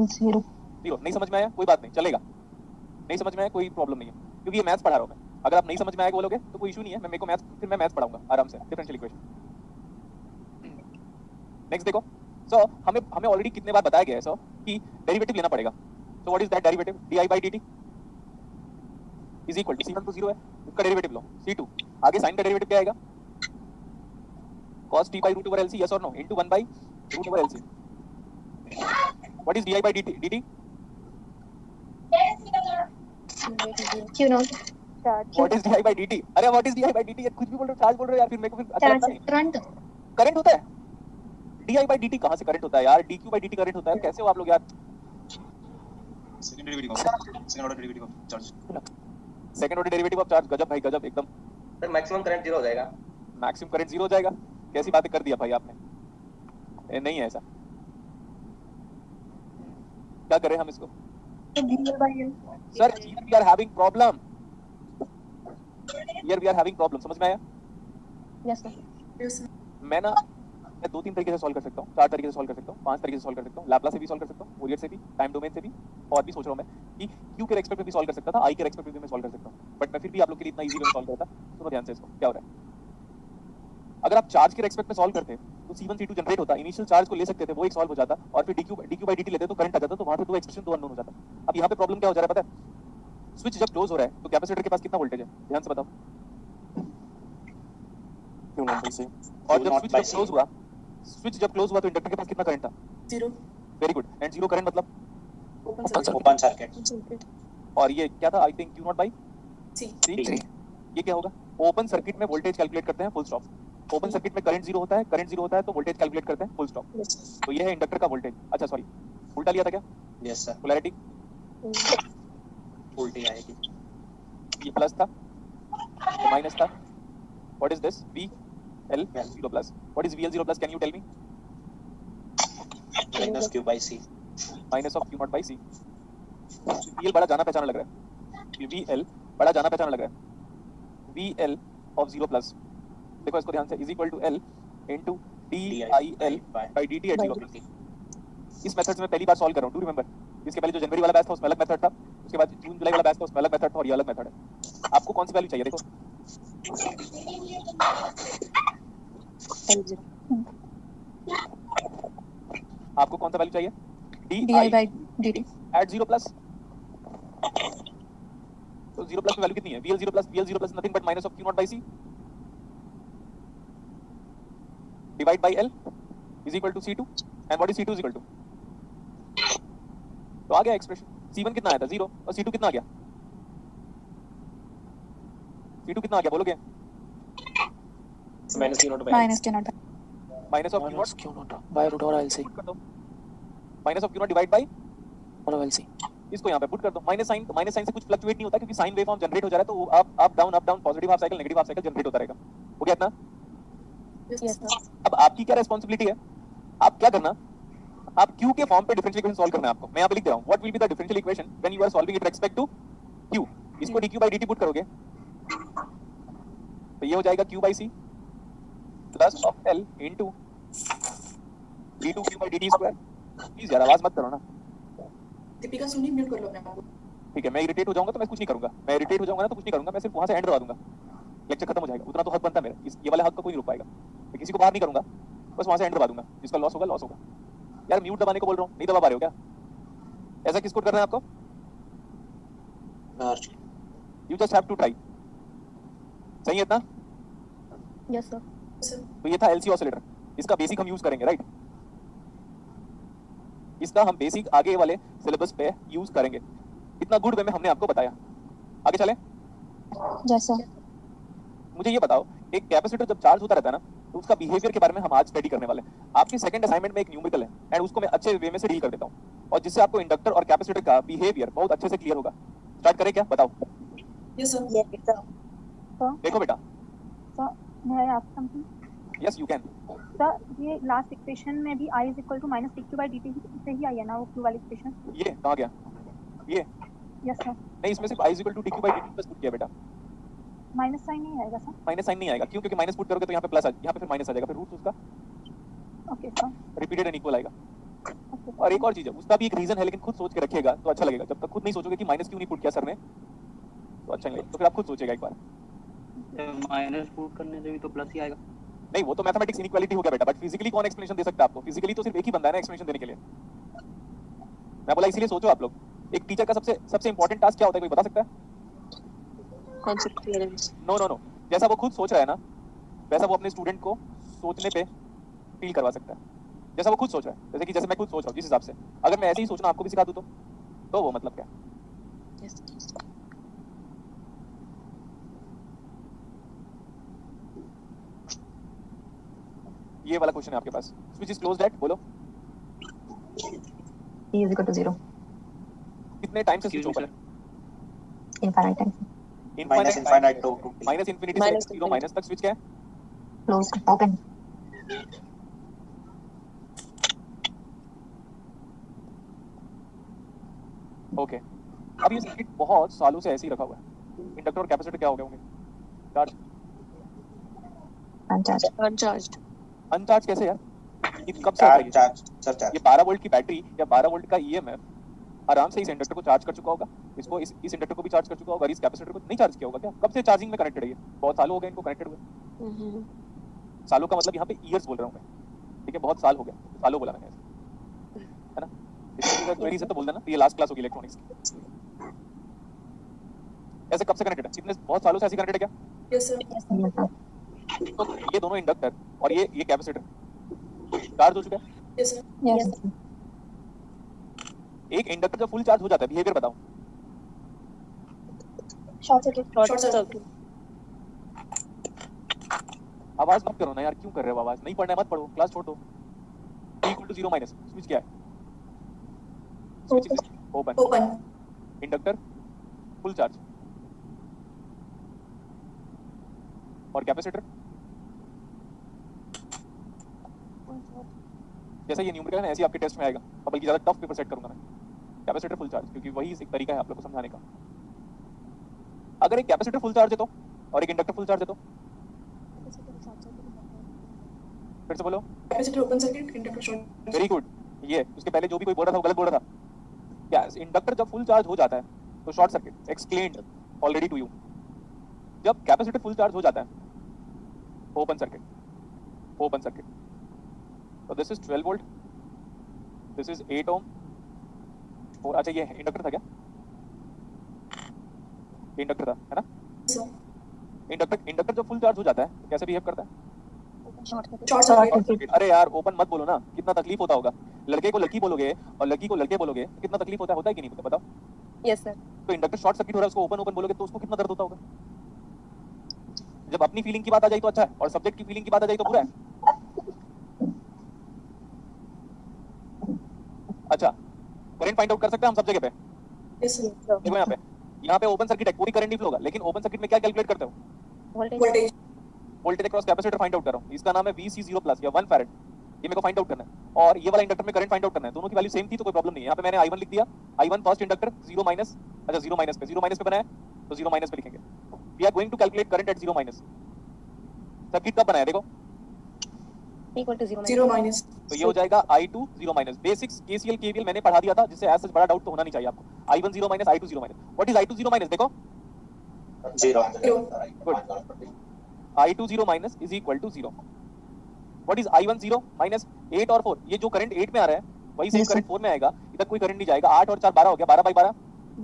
0। 0। नहीं समझ में आया? कोई बात नहीं, चलेगा। नहीं समझ में आया कोई प्रॉब्लम नहीं है, क्योंकि ये मैथ्स पढ़ा रहा हूं मैं। अगर आप नहीं समझ में आएगा बोलोगे तो कोई इशू नहीं है, मैं मैथ्स पढ़ाऊंगा आराम से, डिफरेंशियल इक्वेशन। नेक्स्ट देखो, सो हमें ऑलरेडी कितने बार बताया गया है सो कि डेरिवेटिव लेना पड़ेगा। So what is that derivative? di/dt is equal to C1 तो 0 है, उसका डेरिवेटिव लो C2, आगे साइन का डेरिवेटिव क्या आएगा? cos t by root over LC, yes or no, into 1 by root over LC. What is di/dt? क्यों no? What is di/dt? अरे what is di/dt? ये कुछ भी बोल रहे हो, चार्ज बोल रहे हो यार, फिर मेरे को फिर अच्छा लगता नहीं। करंट। करंट होता है? di/dt कहाँ से करंट होता है यार? dq/dt करंट होता है, कैसे हो आप लोग यार? Second order derivative of charge. Second order derivative of charge, गजब भाई गजब एकदम। सर मैक्सिमम करंट 0 हो जाएगा। मैक्सिमम करंट 0 हो जाएगा? कैसी बातें कर दिया भाई आपने, नहीं है ऐसा। क्या करें हम इसको? Sir here we are having problem, समझ में आया? Yes sir. मैं 2-3 तरीके से सॉल्व कर सकता हूँ, 4 तरीके से सॉल्व कर सकता हूँ, 5 तरीके से सॉल्व कर सकता हूँ, लैप्लास से भी सॉल्व कर सकता हूँ, फोरियर से भी, टाइम डोमेन से भी, और भी सोच रहा हूँ मैं कि Q के रेस्पेक्ट में भी सॉल्व कर सकता था, I के रेस्पेक्ट में भी मैं सॉल्व कर सकता हूँ, बट मैं फिर भी आप लोग के लिए इतना इजी वे में सॉल्व करता। सुनो ध्यान से इसको, क्या हो रहा है? अगर आप चार्ज के रेस्पेक्ट में सॉल्व करते तो C1 C2 जनरेट होता, इनिशियल चार्ज को ले सकते थे, वो एक सॉल्व हो जाता, और फिर dq/dt लेते तो करंट आ जाता, तो वहां पे 2 एक्सप्रेशन 2 अननोन हो जाता। अब यहाँ पे प्रॉब्लम क्या हो जा रहा है पता है? स्विच जब क्लोज हो रहा है तो कैपेसिटर के पास कितना वोल्टेज है? ध्यान से बताओ। और जब स्विच जब क्लोज हुआ तो इंडक्टर के पास कितना करंट था? 0। Very good. एंड 0 करंट मतलब ओपन सर्किट। और ये क्या था? I think Q0/C। C। ये क्या होगा? ओपन सर्किट में वोल्टेज कैलकुलेट करते हैं, फुल स्टॉप। ओपन सर्किट में करंट 0 होता है, करंट 0 होता है तो वोल्टेज कैलकुलेट करते हैं, फुल स्टॉप। तो ये है इंडक्टर का वोल्टेज। अच्छा सॉरी, उल्टा लिया था क्या? यस सर, पोलैरिटी उल्टी आएगी। ये प्लस था, ये माइनस था। What is this? VL 0 plus. What is VL 0 plus? Can you tell me? Minus Q/C। Minus of Q0/C। VL बड़ा जाना पहचाना लग रहा है, VL बड़ा जाना पहचाना लग रहा है। VL of 0 प्लस, देखो इसको ध्यान से, is equal to L into DIL by dt at 0 plus. इस मेथड से मैं पहली बार सॉल्व कर रहा हूँ, डू रिमेंबर? इसके पहले जो जनवरी वाला बैच था उसमें अलग मेथड था, उसके बाद जून जुलाई वाला बैच था उसमें अलग मेथड था, और ये अलग मेथड है। आपको कौन सी वैल्यू चाहिए? देखो आपको कौन सा वैल्यू चाहिए? di/dt एट 0 प्लस, तो 0 प्लस की वैल्यू कितनी है? VL 0 plus nothing but minus of Q not by C divide by L is equal to C2 and what is C2 is equal to, तो आ गया एक्सप्रेशन। C1 कितना आया था? 0, और C2 कितना आ गया? C2 कितना आ गया बोलोगे? Minus Q not minus Q not minus of Q not by root और LC पुट कर दो, minus of Q not divide by और LC इसको यहाँ पे पुट कर दो। माइनस साइन से कुछ फ्लक्चुएट नहीं होता क्योंकि साइन वेव फॉर्म जनरेट हो जा रहा है, तो वो up down positive half cycle negative half cycle generate होता रहेगा। हो गया इतना? Yes sir. अब आपकी क्या रिस्पांसिबिलिटी है? आप क्या करना, आप Q के फॉर्म पे डिफरेंशियल इक्वेशन सॉल्व करना है आपको। मैं यहाँ पे लिख दे रहा हूँ, what will be the differential equation when you are solving it respect to Q। इसको dQ/dt पुट करोगे तो ये हो जाएगा Q/C plus of L into d2Q/dt square. Please यार आवाज मत करो ना। दीपिका सुनी म्यूट कर लो अपने आप को। ठीक है, मैं इरिटेट हो जाऊंगा तो मैं कुछ नहीं करूंगा, मैं इरिटेट हो जाऊंगा ना तो कुछ नहीं करूंगा, मैं सिर्फ वहां से एंड दबा दूंगा, लेक्चर खत्म हो जाएगा। उतना तो हक बनता है मेरा, ये वाले हक को कोई नहीं रोक पाएगा। मैं किसी को बाहर नहीं करूंगा, बस वहां से एंड दबा दूंगा, जिसका लॉस होगा लॉस होगा। यार म्यूट दबाने को बोल रहा हूँ, नहीं दबा पा रहे हो क्या? ऐसा किसको करना है आपको? You just have to try. सही है इतना? Yes sir. तो ये था LC ऑसिलेटर, इसका बेसिक हम यूज करेंगे, राइट? इसका हम बेसिक आगे वाले सिलेबस पे यूज करेंगे। इतना गुड वे में हमने आपको बताया। आगे चलें? Yes sir. मुझे ये बताओ, एक कैपेसिटर जब चार्ज होता रहता है ना, तो उसका बिहेवियर के बारे में हम आज स्टडी करने वाले हैं। आपकी सेकंड असाइनमेंट में एक न्यूमेरिकल है एंड उसको मैं अच्छे वे में से डील कर देता हूँ, और जिससे आपको इंडक्टर और कैपेसिटर का बिहेवियर बहुत अच्छे से क्लियर होगा। स्टार्ट करें क्या? बताओ। Yes sir. देखो बेटा, मैं ask something. Yes you can. Sir ये लास्ट इक्वेशन में भी I is equal to minus dQ/dt से ही आई है ना वो Q वाली इक्वेशन? ये कहाँ गया? ये यस सर। नहीं, इसमें सिर्फ I is equal to dQ/dt plus put किया बेटा। माइनस साइन नहीं आएगा सर? माइनस साइन नहीं आएगा, क्यों? क्योंकि माइनस पुट करोगे तो यहाँ पे प्लस यहाँ पे फिर माइनस आ जाएगा, फिर रूट उसका okay sir. Repeated and equal आएगा। ओके और एक और चीज है, उसका भी एक रीजन है, लेकिन खुद सोच के रखिएगा तो अच्छा लगेगा। जब तक खुद नहीं सोचोगे कि माइनस क्यों नहीं पुट किया सर ने, तो अच्छा नहीं लगेगा। तो फिर आप खुद सोचिएगा एक बार। माइनस पुट करने से भी तो प्लस ही आएगा। नहीं, वो तो मैथमेटिक्स इनइक्वालिटी हो गया बेटा, बट फिजिकली कौन एक्सप्लेनेशन दे सकता है आपको? फिजिकली तो सिर्फ एक ही बंदा है ना एक्सप्लेनेशन देने के लिए। मैं बोला इसीलिए सोचो आप लोग, एक टीचर का सबसे इंपॉर्टेंट टास्क क्या होता है, कोई बता सकता है? Concept clearance. No no no, जैसा वो खुद सोच रहा है ना, वैसा वो अपने स्टूडेंट को सोचने पे फील करवा सकता है। जैसा वो खुद सोच रहा है, जैसे मैं खुद सोच रहा हूँ, जिस हिसाब से अगर मैं ऐसे ही सोचना आपको भी सिखा दूँ तो वो मतलब क्या? ये वाला क्वेश्चन है आपके पास, स्विच इज क्लोज्ड एट, बोलो E is equal to 0. कितने टाइम से स्विच ओपन है? Infinite time. Minus infinite to minus infinity से 0 माइनस तक स्विच क्या है? Closed. Open. ओके, अब ये सर्किट बहुत सालों से ऐसे ही रखा हुआ है। इंडक्टर और कैपेसिटर क्या हो गए होंगे? चार्ज। Uncharged. अनचार्ज्ड। अनचार्ज कैसे यार? ये कब से है? Charge sir charge. ये 12 वोल्ट की बैटरी या 12 वोल्ट का ईएमएफ आराम से इस इंडक्टर को चार्ज कर चुका होगा, इसको इस इंडक्टर को भी चार्ज कर चुका होगा, इस कैपेसिटर को नहीं चार्ज किया होगा क्या? कब से चार्जिंग में कनेक्टेड है ये? बहुत सालों हो गए इनको कनेक्टेड हुए। सालों का मतलब यहाँ पे ईयर्स बोल रहा हूँ मैं, ठीक है? बहुत साल हो गया, सालों बोला मैंने ऐसे, है ना? इसको क्वेरी से तो बोल देना, ये लास्ट क्लास होगी इलेक्ट्रॉनिक्स की। ऐसे कब से कनेक्टेड है? कितने बहुत सालों से ऐसे कनेक्टेड है क्या? Yes sir. तो ये दोनों इंडक्टर और ये कैपेसिटर चार्ज हो चुका है। Yes sir. Yes. एक इंडक्टर जब फुल चार्ज हो जाता है, बिहेवियर बताओ। Short circuit. Short circuit. आवाज मत करो ना यार, क्यों कर रहे हो आवाज? नहीं पढ़ना है मत पढ़ो, क्लास छोड़ दो। T equal to 0 minus, switch क्या है? Switch is open. Open. Inductor full charge और कैपेसिटर जैसा ये न्यूमेरिकल है ना, ऐसे ही आपके टेस्ट में आएगा, और बल्कि ज्यादा टफ पेपर सेट करूंगा मैं। कैपेसिटर फुल चार्ज, क्योंकि वही एक तरीका है आप लोग को समझाने का। अगर एक कैपेसिटर फुल चार्ज है तो, और एक इंडक्टर फुल चार्ज है तो, फिर से बोलो। Capacitor open circuit, inductor short. Very good. ये उसके पहले जो भी कोई बोल रहा था वो गलत बोल रहा था क्या? इंडक्टर जब फुल चार्ज हो जाता है तो short circuit, explained already to you. जब कैपेसिटर फुल चार्ज हो जाता है ओपन सर्किट। Open circuit. तो this is 12 volt, this is 8 ohm. और अच्छा ये इंडक्टर था क्या? इंडक्टर था, है ना? इंडक्टर जब फुल चार्ज हो जाता है तो कैसे बिहेव करता है? Short circuit. अरे यार ओपन मत बोलो ना, कितना तकलीफ होता होगा। लड़के को लड़की बोलोगे और लड़की को लड़के बोलोगे, कितना तकलीफ होता है कि नहीं बताओ? Yes sir. तो इंडक्टर शॉर्ट सर्किट हो रहा है, उसको ओपन बोलोगे तो उसको कितना दर्द होता होगा। जब अपनी फीलिंग की बात आ जाए तो अच्छा है, और सब्जेक्ट की फीलिंग की बात आ जाए तो बुरा है। अच्छा, करंट फाइंड आउट कर सकते हैं हम सब जगह पे। Yes sir. देखो यहाँ पे ओपन सर्किट है, कोई करंट नहीं फ्लो होगा, लेकिन ओपन सर्किट में क्या कैलकुलेट करते हो? Voltage. Voltage across capacitor find out कर रहा हूँ, इसका नाम है VC0+ या 1 फैरेड। ये मेरे को फाइंड आउट करना है, और ये वाला इंडक्टर में करंट फाइंड आउट करना है। दोनों की वैल्यू सेम थी तो कोई प्रॉब्लम नहीं है। यहाँ पे मैंने I1 लिख दिया, I1 फर्स्ट इंडक्टर 0 माइनस, अच्छा 0 माइनस पे बनाया तो 0 माइनस पे लिखेंगे। We are going to calculate current at 0 minus. Circuit कब बनाया देखो, इक्वल टू 0 माइनस। तो ये हो जाएगा I2 0 minus. Basics KCL KVL मैंने पढ़ा दिया था, जिससे ऐसा बड़ा डाउट तो होना नहीं चाहिए आपको। I1 0 minus, I2 0 minus. What is I2 0 minus देखो, 0 good. I2 0 minus is equal to 0। What is I1 0 minus 8 और 4, ये जो करंट 8 में आ रहा है वही सेम करंट 4 में आएगा, इधर कोई करंट नहीं जाएगा। 8 और 4 12 हो गया, 12/12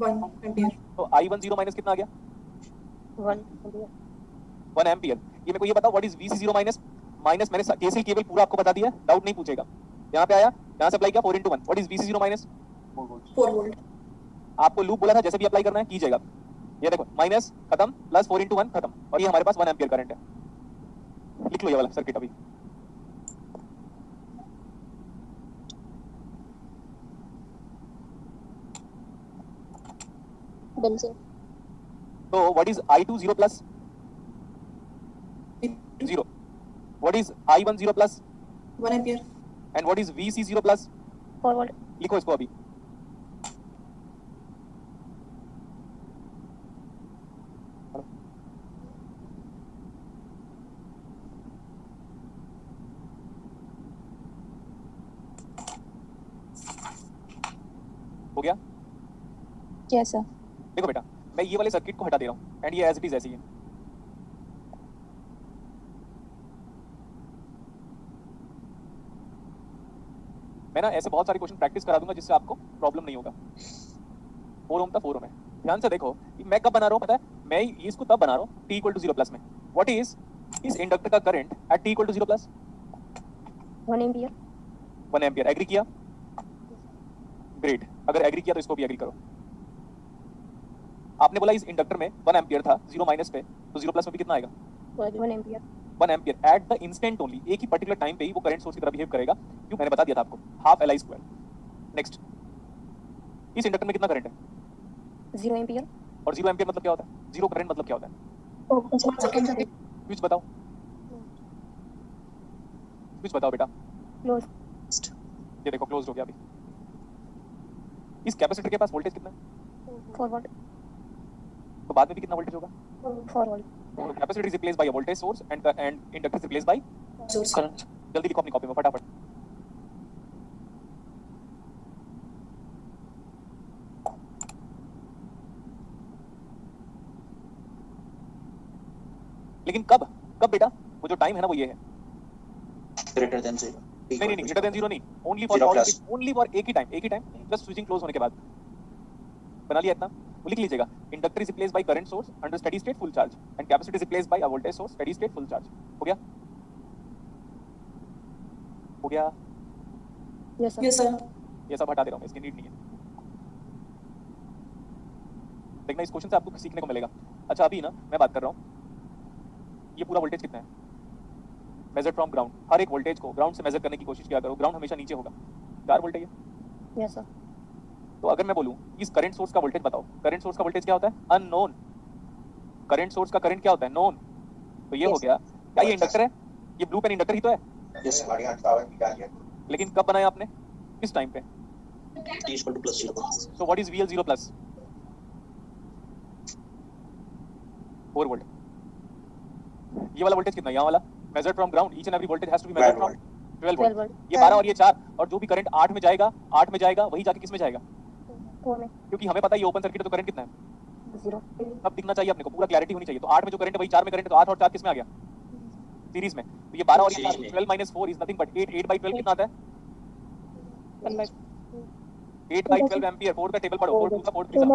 1 एम्पीयर। तो I1 0 माइनस कितना आ गया? 1 एम्पीयर। 1 एम्पीयर। ये मेरे को ये बताओ what is VC0 minus, minus मैंने KCL केवल पूरा आपको बता दिया, डाउट नहीं पूछेगा। यहाँ पे आया, यहाँ से अप्लाई किया 4 into 1, what is VC0 minus 4 volt. आपको लूप बोला था, जैसे भी अप्लाई करना है कीजिएगा। ये देखो माइनस खत्म, प्लस 4 into 1 खत्म, और ये हमारे पास 1 एम्पीयर करंट है। लिख लो ये वाला सर्किट अभी। Done sir. तो what is I2 0 plus 0, what is I1 0 plus 1 ampere. And what is VC 0 plus 4 volt. लिखो इसको अभी। हो गया? Yes sir. देखो बेटा, मैं ये वाले सर्किट को हटा दे रहा हूँ एंड ये एज इट इज ऐसी है। मैं ना ऐसे बहुत सारे क्वेश्चन प्रैक्टिस करा दूंगा जिससे आपको प्रॉब्लम नहीं होगा। 4 ओम था, 4 ओम है। ध्यान से देखो, मैं कब बना रहा हूँ पता है? मैं ये इसको तब बना रहा हूँ T = 0 प्लस में। व्हाट इज इस इंडक्टर का current at T = 0 plus? 1 ampere. 1 ampere. Agree किया? ग्रेट। अगर एग्री किया तो इसको भी एग्री करो। आपने बोला इस इंडक्टर में 1 एम्पीयर था 0 माइनस पे, तो 0 प्लस में भी कितना आएगा? 1 ampere. 1 ampere at the instant only, एक ही पर्टिकुलर टाइम पे ही वो करंट सोर्स की तरह बिहेव करेगा। क्यों? मैंने बता दिया था आपको, हाफ LI²। नेक्स्ट, इस इंडक्टर में कितना करंट है? 0 एम्पीयर। और 0 एम्पीयर मतलब क्या होता है? 0 करंट मतलब क्या होता है? Open circuit. स्विच बताओ, स्विच बताओ बेटा। क्लोज। ये देखो क्लोज्ड हो गया अभी। इस कैपेसिटर के पास वोल्टेज कितना है? 4 वोल्ट। तो बाद में भी कितना वोल्टेज होगा? 4 वोल्ट। तो capacitor is replaced by a voltage source and inductor is replaced by source. Current. जल्दी लिखो अपनी कॉपी में फटाफट। लेकिन कब कब बेटा? वो जो टाइम है ना वो ये है। Greater than 0। नहीं, ग्रेटर देन 0 नहीं, only for 0 plus. Only for एक ही टाइम जस्ट स्विचिंग क्लोज होने के बाद। बना लिया इतना? वो लिख लीजिएगा, inductor is replaced by current source under steady state full charge and capacitor is replaced by a voltage source steady state full charge. हो गया? हो गया? Yes sir. Yes sir. ये सब हटा दे रहा हूँ, इसकी नीड नहीं है। देखना इस क्वेश्चन से आपको सीखने को मिलेगा। अच्छा अभी ना मैं बात कर रहा हूँ, ये पूरा वोल्टेज कितना है? Measure from ground. हर एक वोल्टेज को ग्राउंड से मेजर करने की कोशिश किया करो, ग्राउंड हमेशा नीचे होगा। 4 वोल्ट है ये। Yes sir. तो अगर मैं बोलूं इस करंट सोर्स का वोल्टेज बताओ, करंट सोर्स का वोल्टेज क्या होता है? अननोन। करंट सोर्स का करंट क्या होता है? नोन। तो ये हो गया। क्या ये इंडक्टर है? ये ब्लू पेन इंडक्टर ही तो है। यस, हमारे यहाँ पावर निकालिए। लेकिन कब बनाया आपने? किस टाइम पे? T = +0। So what is VL 0 plus? 4 volt. ये वाला वोल्टेज कितना है? यहाँ वाला measured from ground, each and every voltage has to be measured from 12 volt. ये 12 और ये 4, और जो भी करंट 8 में जाएगा वही जाके किस में जाएगा? 4 में। क्योंकि हमें पता है ये ओपन सर्किट है तो करंट कितना है? 0। अब दिखना चाहिए अपने को, पूरा क्लैरिटी होनी चाहिए। तो 8 में जो करंट है वही 4 में करंट है, तो 8 और 4 किस में आ गया? सीरीज में, तो ये 12 और सीरीज में। 12 minus 4 is nothing but 8. 8 by 12 कितना आता है? 1 by 8 by 12 एम्पियर। 4 का टेबल पढ़ो, 4 2 का 4 3 का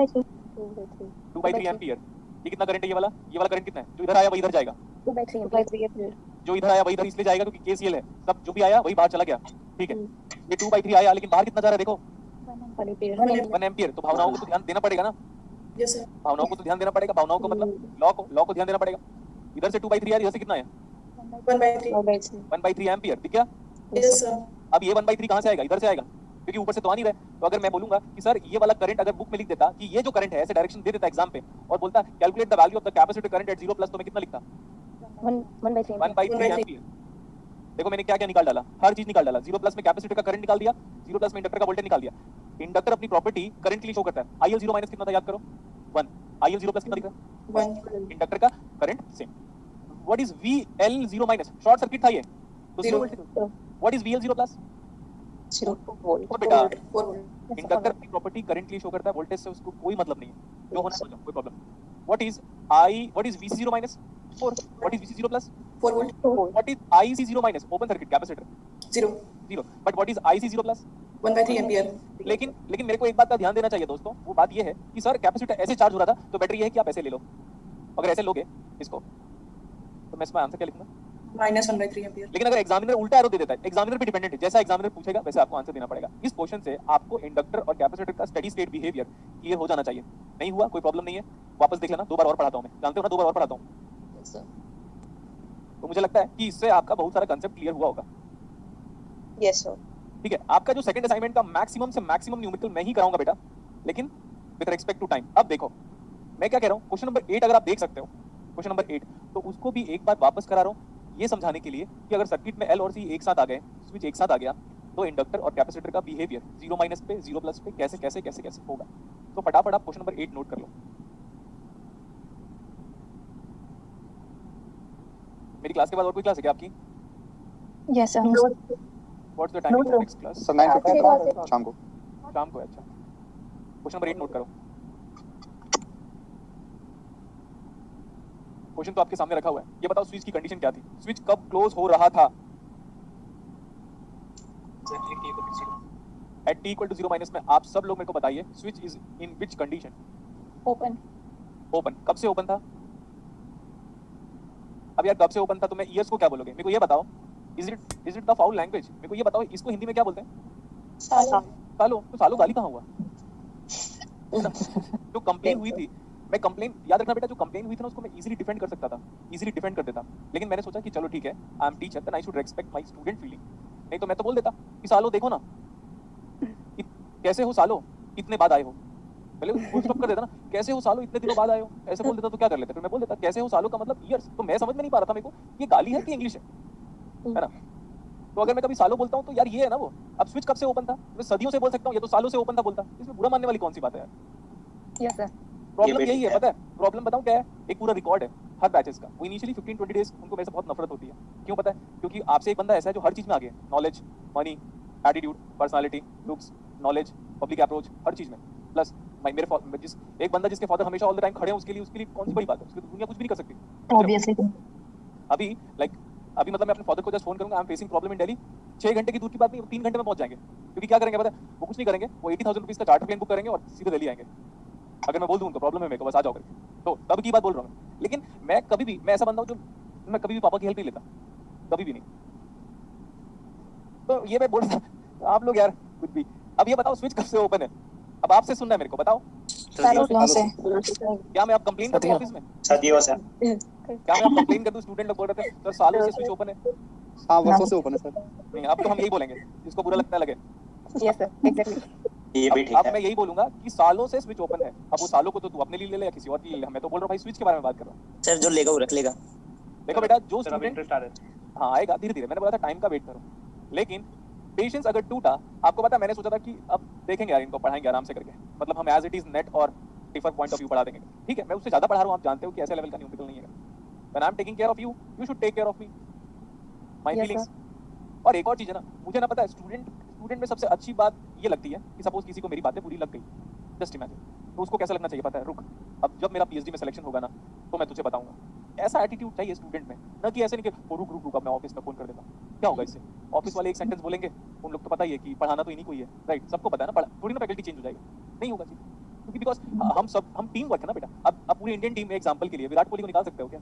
2 by 3 एम्पियर। ये कितना करंट है ये वाला? ये वाला करंट कितना है? जो इधर आया वही इधर जाएगा, 2/3 एम्पियर। जो इधर आया वही इधर इसलिए जाएगा क्योंकि केसीएल है, सब जो भी आया वही बाहर चला गया, ठीक है। ये 2/3 आया, लेकिन बाहर कितना जा रहा है देखो, 1 एम्पियर। तो भावनाओं को तो ध्यान देना पड़ेगा ना, Yes sir. भावनाओं को तो ध्यान देना पड़ेगा, भावनाओं को मतलब लॉ को ध्यान देना पड़ेगा। इधर से 2/3 आया, इधर से कितना है? 1/3. 1/3 एम्पियर, ठीक है। Yes sir. अब ये 1/3 कहाँ से आएगा? इधर से आएगा, क्योंकि ऊपर से तो आ नहीं रहा है। तो अगर मैं बोलूंगा कि सर ये वाला करंट अगर बुक में लिख देता कि ये जो करंट है, ऐसे डायरेक्शन दे देता एग्जाम पे और बोलता calculate the value of the capacitor current at 0 plus, तो मैं कितना लिखता? 1/3 एम्पियर। देखो मैंने क्या क्या निकाल डाला, हर चीज निकाल डाला। 0 प्लस में कैपेसिटर का करंट निकाल दिया, 0 प्लस में इंडक्टर का वोल्टेज निकाल दिया। इंडक्टर अपनी प्रॉपर्टी करंट के लिए शो करता है। IL 0 माइनस कितना था याद करो? 1। IL 0 प्लस कितना दिख रहा है? 1. इंडक्टर का current same. What is VL 0 minus? Short circuit था ये, तो 0 volt. What is VL 0 plus? 0 volt. तो बेटा 4 volt. इंडक्टर की प्रॉपर्टी करंट के लिए शो करता है, वोल्टेज से उसको कोई मतलब नहीं है, जो होना है हो जाए, कोई problem. What is VC 0 minus? 4। What is VC 0 plus? 4 volt. What is IC 0 minus? Open circuit capacitor 0. 0। But what is IC 0 plus? 1/3 ampere. लेकिन मेरे को एक बात का ध्यान देना चाहिए दोस्तों, वो बात ये है कि सर कैपेसिटर ऐसे चार्ज हो रहा था, तो बेटर ये है कि आप ऐसे ले लो। अगर ऐसे लोगे इसको, तो मैं इसमें आंसर क्या लिखूंगा? Minus 1/3 ampere. लेकिन अगर एग्जामिनर उल्टा एरो दे देता है, एग्जामिनर पे डिपेंडेंट है, जैसा एग्जामिनर पूछेगा वैसे आपको आंसर देना पड़ेगा। इस क्वेश्चन से आपको इंडक्टर और कैपेसिटर का स्टेडी स्टेट बिहेवियर क्लियर हो जाना चाहिए। नहीं हुआ कोई प्रॉब्लम नहीं है, वापस देख लेना, 2 बार और पढ़ाता हूं मैं, जानते हो ना 2 बार और पढ़ाता हूं। तो मुझे लगता है कि इससे आपका बहुत सारा कंसेप्ट क्लियर हुआ होगा। Yes sir. ठीक है, आपका जो सेकंड असाइनमेंट का मैक्सिमम से मैक्सिमम न्यूमेरिकल मैं ही कराऊंगा बेटा, लेकिन विद रिस्पेक्ट टू टाइम। अब देखो मैं क्या कह रहा हूँ, क्वेश्चन नंबर 8 अगर आप देख सकते हो, क्वेश्चन नंबर 8, तो उसको भी एक बार वापस करा रहा हूँ ये समझाने के लिए कि अगर सर्किट में L और C एक साथ आ गए, स्विच एक साथ आ गया, तो इंडक्टर और कैपेसिटर का बिहेवियर 0 माइनस पे 0 प्लस पे कैसे कैसे कैसे कैसे होगा। तो फटाफट आप क्वेश्चन नंबर 8 नोट कर लो। मेरी क्लास के बाद और कोई क्लास है क्या आपकी? Yes sir. What's the timing of next class? Sir 9:50 शाम को। शाम को, अच्छा। क्वेश्चन नंबर 8 नोट करो। क्वेश्चन तो आपके सामने रखा हुआ है। ये बताओ स्विच की कंडीशन क्या थी? स्विच कब क्लोज हो रहा था? एट t = 0 माइनस में आप सब लोग मेरे को बताइए, switch is in which condition? Open. Open. कब से ओपन था? अब यार कब से ओपन था, तो मैं ईयर्स को क्या बोलोगे? मेरे को ये बताओ। Is it the foul language? मेरे को ये बताओ, इसको हिंदी में क्या बोलते हैं? सालो। तो सालो गाली कहाँ हुआ? जो कंप्लेन हुई थी, मैं कंप्लेन याद रखना बेटा, जो कंप्लेन हुई थी ना उसको मैं इजीली डिफेंड कर सकता था, इजीली डिफेंड कर देता। लेकिन मैंने सोचा कि चलो ठीक है, I am teacher, then I should respect my student feeling. नहीं तो मैं तो बोल देता कि सालो देखो ना, कैसे हो सालो, इतने बाद आए हो। पहले फुल स्टॉप कर देता ना, कैसे हो सालो, इतने दिनों बाद आए हो, ऐसे बोल देता तो क्या कर लेते? फिर मैं बोल देता कैसे हो सालो का मतलब ईयर्स। तो मैं समझ में नहीं पा रहा था मेरे को ये गाली है कि इंग्लिश है ना। तो अगर मैं कभी सालो बोलता हूँ तो यार ये है ना वो। अब स्विच कब से ओपन था? मैं सदियों से बोल सकता हूँ, ये तो सालों से ओपन था बोलता। इसमें बुरा मानने वाली कौन सी बात है यार? Yes sir. प्रॉब्लम यही है, पता है प्रॉब्लम बताऊं क्या है? एक पूरा रिकॉर्ड है हर बैचेस का। वो इनिशियली 15-20 डेज उनको मेरे से बहुत नफरत होती है। क्यों पता है? क्योंकि आपसे एक बंदा ऐसा है जो हर चीज में आगे है, knowledge, money, attitude, personality, looks, knowledge, public approach, हर चीज में। प्लस मेरे जिस एक बंदा जिसके फादर हमेशा ऑल द टाइम खड़े हैं, उसके लिए कौन सी बड़ी बात है? उसकी दुनिया कुछ भी नहीं कर सकती ऑब्वियसली। अभी मतलब मैं अपने फादर को जस्ट फोन करूंगा, I am facing problem in Delhi, 6 घंटे की दूर की बात नहीं, 3 घंटे में पहुंच जाएंगे। क्योंकि क्या करेंगे पता है? वो कुछ नहीं करेंगे, वो 80,000 रुपीज का चार्टर प्लेन बुक करेंगे और सीधे दिल्ली आएंगे। अगर मैं बोल दूं उनको प्रॉब्लम है मेरे को, बस आ जाओ करके। तो तब की बात बोल रहा हूँ। लेकिन मैं कभी भी, मैं ऐसा बंदा हूँ जो मैं कभी भी पापा की हेल्प नहीं लेता, कभी भी नहीं। तो ये मैं बोल रहा, आप लोग यार कुछ भी। अब ये बताओ स्विच कब से ओपन है? अब आपसे सुनना है मेरे को, बताओ। क्या मैं आप कंप्लेन कर दूं ऑफिस में? सदियों से। क्या मैं आप कंप्लेन कर दूं? स्टूडेंट लोग बोल रहे थे सर सालों से स्विच ओपन है। हाँ वर्षों से ओपन है सर। नहीं, अब तो हम यही बोलेंगे, जिसको बुरा लगता है लगे। Yes sir, exactly. ये भी ठीक अब है। मैं यही बोलूंगा कि सालों से स्विच ओपन है। अब वो सालों को तो तू अपने लिए ले ले या किसी और के लिए ले। मैं तो बोल रहा हूँ भाई स्विच के बारे में बात कर रहा हूँ। सर जो लेगा वो रख लेगा। देखो बेटा, जो सर अब स्टूडेंट इंटरेस्ट आ रहा है। हाँ आएगा धीरे धीरे, मैंने बोला था टाइम का वेट करो। लेकिन पेशेंस अगर टूटा, आपको पता है मैंने सोचा था कि अब देखेंगे यार, इनको पढ़ाएंगे आराम से करके, मतलब हम एज इट इज नेट और डिफर पॉइंट ऑफ व्यू पढ़ा देंगे। ठीक है, मैं उससे ज्यादा पढ़ा रहा हूँ, आप जानते हो कि ऐसे लेवल का न्यूमेरिकल नहीं है। When I am taking care of you, you should take care of me, my feelings. और एक और चीज है ना, मुझे ना पता है स्टूडेंट में सबसे अच्छी बात ये लगती है कि सपोज किसी को मेरी बातें बुरी लग गई, जस्ट इमेजिन, तो उसको कैसा लगना चाहिए पता है? रुक, अब जब मेरा पीएचडी में सिलेक्शन होगा ना, तो मैं तुझे बताऊंगा। ऐसा एटीट्यूड चाहिए स्टूडेंट में, ना कि ऐसे नहीं कि रुक अब मैं ऑफिस में फोन कर देता हूँ। क्या होगा इससे? ऑफिस वाले एक सेंटेंस बोलेंगे, उन लोग तो पता ही है कि पढ़ाना तो इन्हीं को ही है, राइट? सबको पता है ना, थोड़ी ना फैकल्टी चेंज हो जाएगी, नहीं होगा चीज, क्योंकि बिकॉज हम टीम वर्क है ना बेटा। अब पूरी इंडियन टीम में एग्जांपल के लिए विराट कोहली को निकाल सकते हो क्या?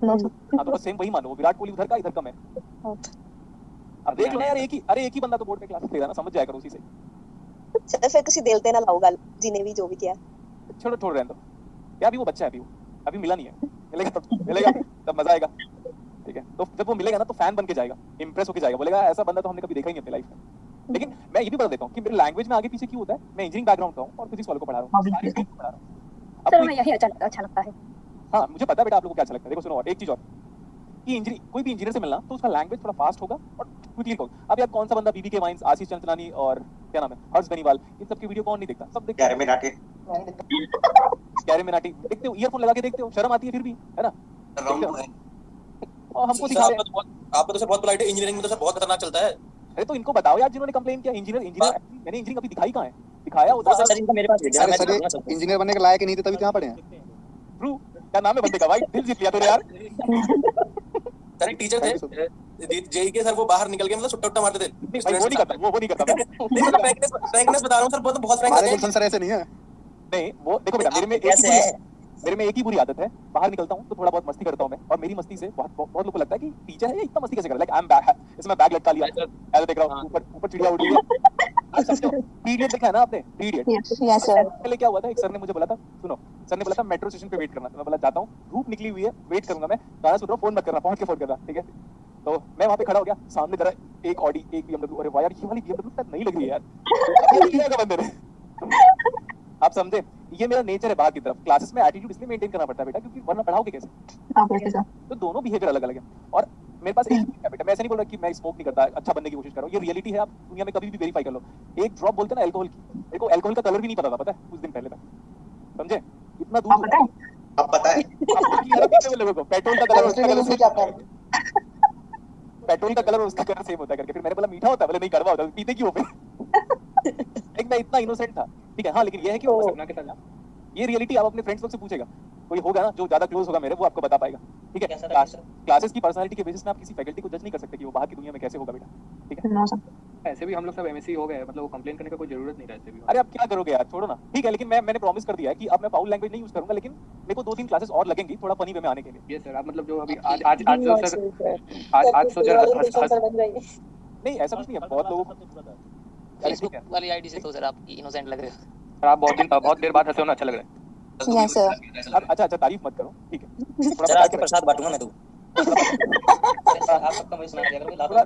हाँ, तो बस सेम वही मानो, विराट कोहली उधर का इधर का मैं। अब देख लो यार, एक ही बंदा तो बोर्ड पे क्लास ले रहा ना, समझ जाया करो उसी से। सर फिर किसी दिल ते ना लाओ गल जिन्हें भी जो भी किया। छोड़ रहने दो यार, अभी वो बच्चा है, अभी मिला नहीं है, मिलेगा तब मजा आएगा, ठीक है? तो जब वो मिलेगा ना तो फैन बन के जाएगा, इंप्रेस होके जाएगा, बोलेगा ऐसा बंदा तो हमने कभी देखा ही नहीं अपनी लाइफ में। लेकिन मैं ये भी बता देता हूँ कि मेरे लैंग्वेज में आगे पीछे क्यों होता है, मैं इंजीनियरिंग बैकग्राउंड का हूँ और फिजिक्स वालों को पढ़ा रहा हूँ। सर हमें यही अच्छा लगता है। हाँ, मुझे पता है बेटा आप लोगों को क्या अच्छा लगता है। देखो सुनो, और एक चीज और कि कोई भी इंजीनियर से मिलना तो उसका लैंग्वेज थोड़ा फास्ट होगा और क्विकली होगा। अब यार कौन सा बंदा बीबी के वाइंस, आशीष चंचलानी और क्या नाम है, हर्ष बेनीवाल, इन सब की वीडियो कौन नहीं देखता? सब देखते हैं। कैरे मिनाटी देखते हो, ईयरफोन लगा के देखते हो, शर्म आती है फिर भी, है ना? और हमको सिखा रहे हैं। आप तो सर बहुत पोलाइट है, इंजीनियरिंग में तो सर बहुत खतरनाक चलता है। अरे तो इनको बताओ यार जिन्होंने कंप्लेन किया, इंजीनियर मैंने इंजीनियरिंग अभी दिखाई कहाँ है? दिखाया होता है सर, इनका मेरे पास वीडियो है। सर इंजीनियर बनने के लायक नहीं थे तभी कहाँ पढ़े हैं? ट्रू। क्या नाम है बंदे का भाई? दिल जीत लिया तूने यार। सर एक टीचर थे जेई के, सर वो बाहर निकल के मतलब सुट्टा मारते थे। वो नहीं करता नहीं मतलब फ्रैंकनेस बता रहा हूं सर, बहुत फ्रैंक हमारे गुलशन सर ऐसे नहीं है। नहीं वो देखो बेटा, मेरे में एक ही बुरी आदत है, बाहर निकलता हूं तो थोड़ा बहुत मस्ती करता हूं मैं, और मेरी मस्ती से बहुत लोगों को लगता है कि टीचर है ये इतना मस्ती कैसे कर रहा है, लाइक आई एम बैक, इसमें बैग लटका लिया, ऐसे देख रहा हूं ऊपर चिड़िया उड़ रही है। समझो इडियट देखा है ना आपने? इडियट। Yes sir. पहले क्या हुआ था, एक सर ने मुझे बोला था, सुनो, सर ने बोला था मेट्रो स्टेशन पे वेट करना, तो मैं बोला जाता हूं, धूप निकली हुई है, वेट करूंगा मैं, गाना सुन रहा हूं, फोन मत करना, पहुंच के फोन करना, ठीक है? तो मैं वहां पे खड़ा हो गया, सामने जरा एक ऑडी एक BMW, अरे वाह यार ये वाली BMW शायद नहीं लग रही है यार, ये क्या बंदे ने। आप समझे, ये मेरा नेचर है बाहर की तरफ। क्लासेस में एटीट्यूड इसलिए मेंटेन करना पड़ता है बेटा, क्योंकि वरना पढ़ाओगे कैसे? तो दोनों बिहेवियर अलग अलग है। और मेरे पास एक है बेटा, मैं ऐसा नहीं बोल रहा कि मैं स्मोक नहीं करता, अच्छा बनने की कोशिश कर रहा हूं, ये रियलिटी है, आप दुनिया में कभी भी वेरीफाई कर लो। एक ड्रॉप बोलते हैं ना अल्कोहल की, मेरे को अल्कोहल का कलर भी नहीं पता था, पता है, कुछ दिन पहले तक, समझे? इतना दूर अब पता है लोगों को पेट्रोल का कलर, पेट्रोल का कलर और उसका कलर सेम होता है करके। फिर मैंने बोला मीठा होता है, बोले नहीं कड़वा होता है, पीते क्यों पे? एक मैं इतना इनोसेंट था, ठीक है? हाँ, लेकिन ये है कि सपना के साथ ये रियलिटी आप अपने फ्रेंड्स लोग से पूछेगा, कोई होगा ना जो ज्यादा क्लोज होगा मेरे, वो आपको बता पाएगा, ठीक है? क्लासेस की पर्सनालिटी के बेसिस में आप किसी फैकल्टी को जज नहीं कर सकते कि वो बाहर की दुनिया में कैसे होगा बेटा, ठीक है? ऐसे भी हम लोग सब एमएससी हो गए, मतलब वो कंप्लेन करने का कोई जरूरत नहीं रहती भी। अरे अब क्या करोगे यार, छोड़ो ना, ठीक है? लेकिन मैंने प्रॉमिस कर दिया है कि अब मैं फाउल लैंग्वेज नहीं यूज करूंगा, लेकिन मेरे को 2-3 क्लासेस और लगेंगे थोड़ा फनी वे में आने के लिए। ये सर आप मतलब जो अभी आज सो नहीं ऐसा कुछ नहीं है, बहुत लोगों को फेसबुक वाली आईडी से तो सर आप इनोसेंट लग रहे हो। आप बहुत देर बाद हंसे हो ना, अच्छा लग रहा है। Yes sir. अब अच्छा तारीफ मत करो, ठीक है? सर आज के प्रसाद बांटूंगा मैं तो। आप सबका मैं सुना दिया करूंगा,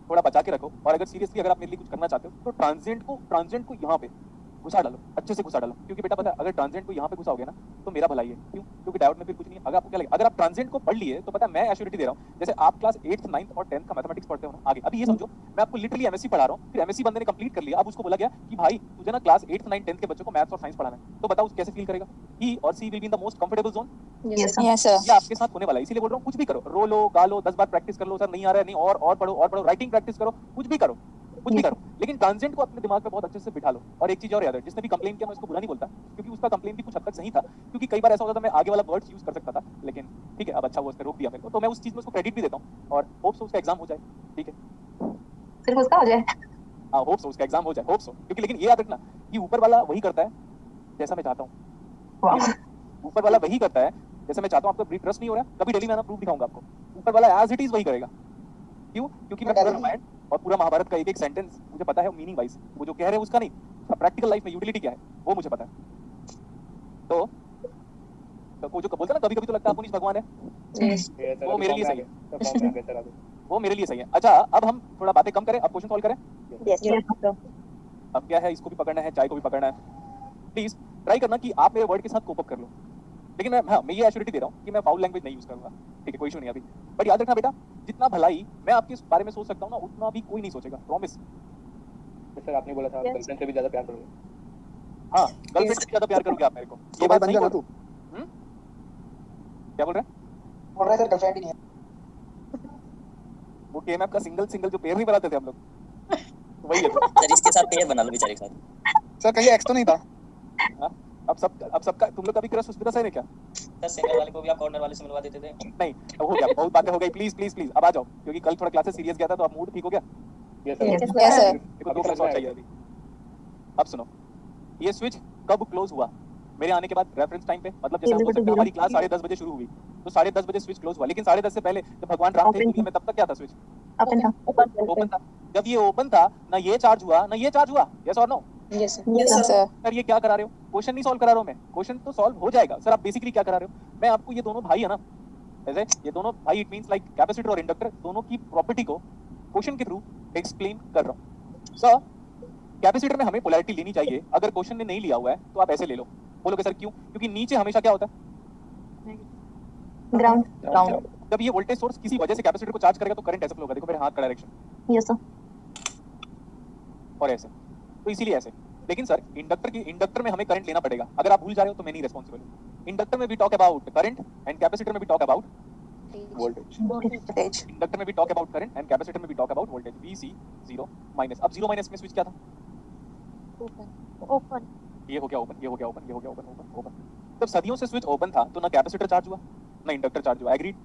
थोड़ा बचा के रखो। और अगर सीरियसली अगर आप मेरे लिए कुछ करना चाहते हो तो ट्रांजिएंट को यहाँ पे घुसा डालो, अच्छे से घुसा डालो, क्योंकि बेटा पता है अगर ट्रांजिएंट को यहाँ पे घुसाओगे ना तो मेरा भलाई है। क्यों? क्योंकि डाउट में फिर कुछ नहीं है। अगर आपको क्या लगे, अगर आप ट्रांजिएंट को पढ़ लिए तो पता है मैं एश्योरिटी दे रहा हूँ, जैसे आप क्लास 8th 9th और 10th का मैथमेटिक्स पढ़ते हो ना, आगे अभी ये समझो मैं आपको लिटरली एमएससी पढ़ा रहा हूँ, फिर एमएससी बंदे ने कंप्लीट कर लिया, अब उसको बोला गया कि भाई तुझे ना क्लास 8th 9th 10th के बच्चों को मैथ्स और साइंस पढ़ाना है, तो बताओ कैसे फील करेगा? ही और she will be in the most comfortable zone. Yes sir. ये आपके साथ होने वाला है, इसीलिए बोल रहा हूँ कुछ भी करो, रो लो, गा लो, 10 बार प्रैक्टिस कर लो, सर नहीं आ रहा है, नहीं और पढ़ो, राइटिंग प्रैक्टिस करो, कुछ भी करो, लेकिन ट्रांजिएंट को अपने दिमाग में बहुत अच्छे से बिठा लो। और एक चीज और याद है, जिसने भी कंप्लेन किया मैं उसको बुरा नहीं बोलता, क्योंकि उसका कंप्लेन भी कुछ हद तक सही था, क्योंकि कई बार ऐसा होता था मैं आगे वाला वर्ड्स यूज कर सकता था, लेकिन ठीक है अब अच्छा वो उसने रोक दिया मेरे को, तो मैं उस चीज में उसको क्रेडिट भी देता हूँ और होप सो उसका एग्जाम हो जाए, ठीक है? सिर्फ उसका हो जाए? हाँ होप सो उसका एग्जाम हो जाए, होप सो, क्योंकि लेकिन ये याद रखना कि ऊपर वाला वही करता है जैसा मैं चाहता हूँ। ऊपर वाला वही करता है जैसे मैं चाहता हूँ। आपको ट्रस्ट नहीं हो रहा, कभी डेली में आना प्रूफ दिखाऊंगा आपको, ऊपर वाला एज इट इज वही करेगा। क्यों? क्योंकि मैं पूरा रामायण और पूरा महाभारत का एक सेंटेंस मुझे पता है, मीनिंग वाइज वो जो कह रहे हैं उसका नहीं, प्रैक्टिकल लाइफ में यूटिलिटी क्या है वो मुझे पता है। तो वो जो बोलता है ना कभी कभी तो लगता है पुनीश भगवान है, वो मेरे लिए सही है, वो मेरे लिए सही है। अच्छा अब हम थोड़ा बातें कम करें, अब क्वेश्चन सॉल्व करें। अब क्या है, इसको भी पकड़ना है, चाय को भी पकड़ना है। प्लीज ट्राई करना कि आप मेरे वर्ड के साथ कोप अप कर लो, लेकिन मैं ये एश्योरिटी दे रहा हूँ कि मैं फाउल लैंग्वेज नहीं यूज करूंगा, ठीक है? कोई इशू नहीं अभी, बट याद रखना बेटा जितना भलाई मैं आपके बारे में सोच सकता हूँ ना उतना भी कोई नहीं सोचेगा, प्रॉमिस। सर आपने बोला था गर्लफ्रेंड से भी ज्यादा प्यार करोगे। हाँ गर्लफ्रेंड से ज्यादा प्यार करोगे आप मेरे को, ये बात बन जाना तू। क्या बोल रहा है सर? गर्लफ्रेंड ही नहीं है वो केएमएफ का सिंगल जो पेयर नहीं बनाते थे हम लोग, वही है सर। इसके साथ पेयर बना लो बेचारे के साथ। सर कहीं एक्स तो नहीं था? अब सबका तुम लोग कभी क्रश उस पे था सही है क्या? सर सिंगल वाले को भी आप कॉर्नर वाले से मिलवा देते थे। नहीं हो गया, बहुत बातें हो गई, प्लीज प्लीज प्लीज अब आ जाओ, क्योंकि कल थोड़ा क्लासेस सीरियस गया था तो अब मूड ठीक हो गया। Yes, sir. देखो 2 क्लास और चाहिए अभी। अब सुनो, ये स्विच कब क्लोज हुआ? मेरे आने के बाद रेफरेंस टाइम पे, मतलब जैसे हम बोल सकते हैं हमारी क्लास 10:30 बजे शुरू हुई तो 10:30 बजे स्विच क्लोज हुआ, लेकिन 10:30 से पहले जब भगवान राम थे दुनिया में तब तक क्या था? स्विच ओपन था। जब ये ओपन था ना ये चार्ज हुआ ना ये चार्ज हुआ, यस और no? Yes sir. Yes, sir. Sir ये क्या करा रहे हो? क्वेश्चन नहीं सॉल्व करा रहा हूं मैं, क्वेश्चन तो सॉल्व हो जाएगा सर। आप बेसिकली क्या करा रहे हो? मैं आपको ये दोनों भाई है ना, ऐसे ये दोनों भाई, इट मींस लाइक कैपेसिटर और इंडक्टर, दोनों की प्रॉपर्टी को क्वेश्चन के थ्रू एक्सप्लेन कर रहा हूं। सर कैपेसिटर में हमें पोलैरिटी लेनी चाहिए, अगर क्वेश्चन ने नहीं लिया हुआ है तो आप ऐसे ले लो। बोलोगे सर क्यों? क्योंकि नीचे हमेशा क्या होता है? Ground. जब ये वोल्टेज सोर्स किसी वजह से कैपेसिटर को चार्ज करेगा तो करंट ऐसे फ्लो होगा, देखो मेरे हाथ का डायरेक्शन, Yes, sir. और ऐसे, तो इसीलिए ऐसे। लेकिन सर इंडक्टर में हमें करंट लेना पड़ेगा, अगर आप भूल जा रहे हो तो मैं नहीं रिस्पॉन्सिबल हूं। इंडक्टर में भी talk about current and capacitor में भी talk about voltage. Voltage. Inductor में भी talk about current and capacitor में भी talk about voltage. VC 0 minus. अब 0 माइनस में स्विच क्या था? ओपन। ये हो गया ओपन, ये हो गया ओपन, ये हो गया ओपन, ओपन ओपन। जब सदियों से स्विच ओपन था तो ना कैपेसिटर चार्ज हुआ ना इंडक्टर चार्ज हुआ। Agreed?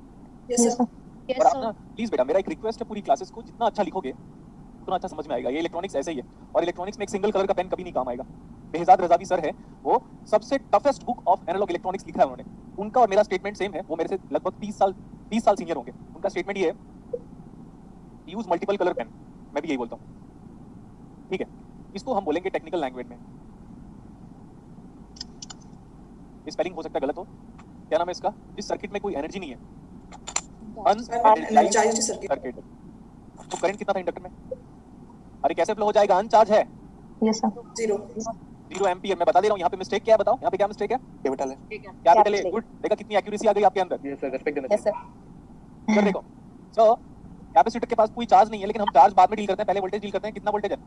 Yes, Yes, sir. sir. और आप ना प्लीज बेटा, मेरा एक रिक्वेस्ट है, पूरी क्लासेस को जितना अच्छा लिखोगे उतना अच्छा समझ में आएगा। ये इलेक्ट्रॉनिक्स ऐसे ही है, और इलेक्ट्रॉनिक्स में एक सिंगल कलर का पेन कभी नहीं काम आएगा। बेहजाद रजावी सर है, वो सबसे toughest book of analog electronics लिखा है उन्होंने। उनका और मेरा स्टेटमेंट सेम है, वो मेरे से लगभग 30 साल सीनियर होंगे। उनका स्टेटमेंट ये है, यूज मल्टीपल कलर पेन। मैं भी यही बोलता हूँ, ठीक है? इसको हम बोलेंगे टेक्निकल लैंग्वेज में, स्पेलिंग हो सकता है गलत हो, क्या नाम है इसका? जिस सर्किट में कोई एनर्जी नहीं है, Unenergized circuit. सर्किट। तो करंट कितना था इंडक्टर में? अरे कैसे फ्लो हो जाएगा? अनचार्ज है। Yes, sir. 0. एम्पियर। मैं बता दे रहा हूँ, यहाँ पे मिस्टेक क्या है बताओ? यहाँ पे क्या मिस्टेक है? कैपिटल है। कैपिटल है। गुड। देखा कितनी एक्यूरेसी आ गई आपके अंदर? यस सर, रेस्पेक्ट देना Yes, sir. इधर देखो। सो कैपेसिटर के पास कोई चार्ज नहीं है, लेकिन हम चार्ज बाद में डील करते हैं, पहले वोल्टेज डील करते हैं। कितना वोल्टेज है?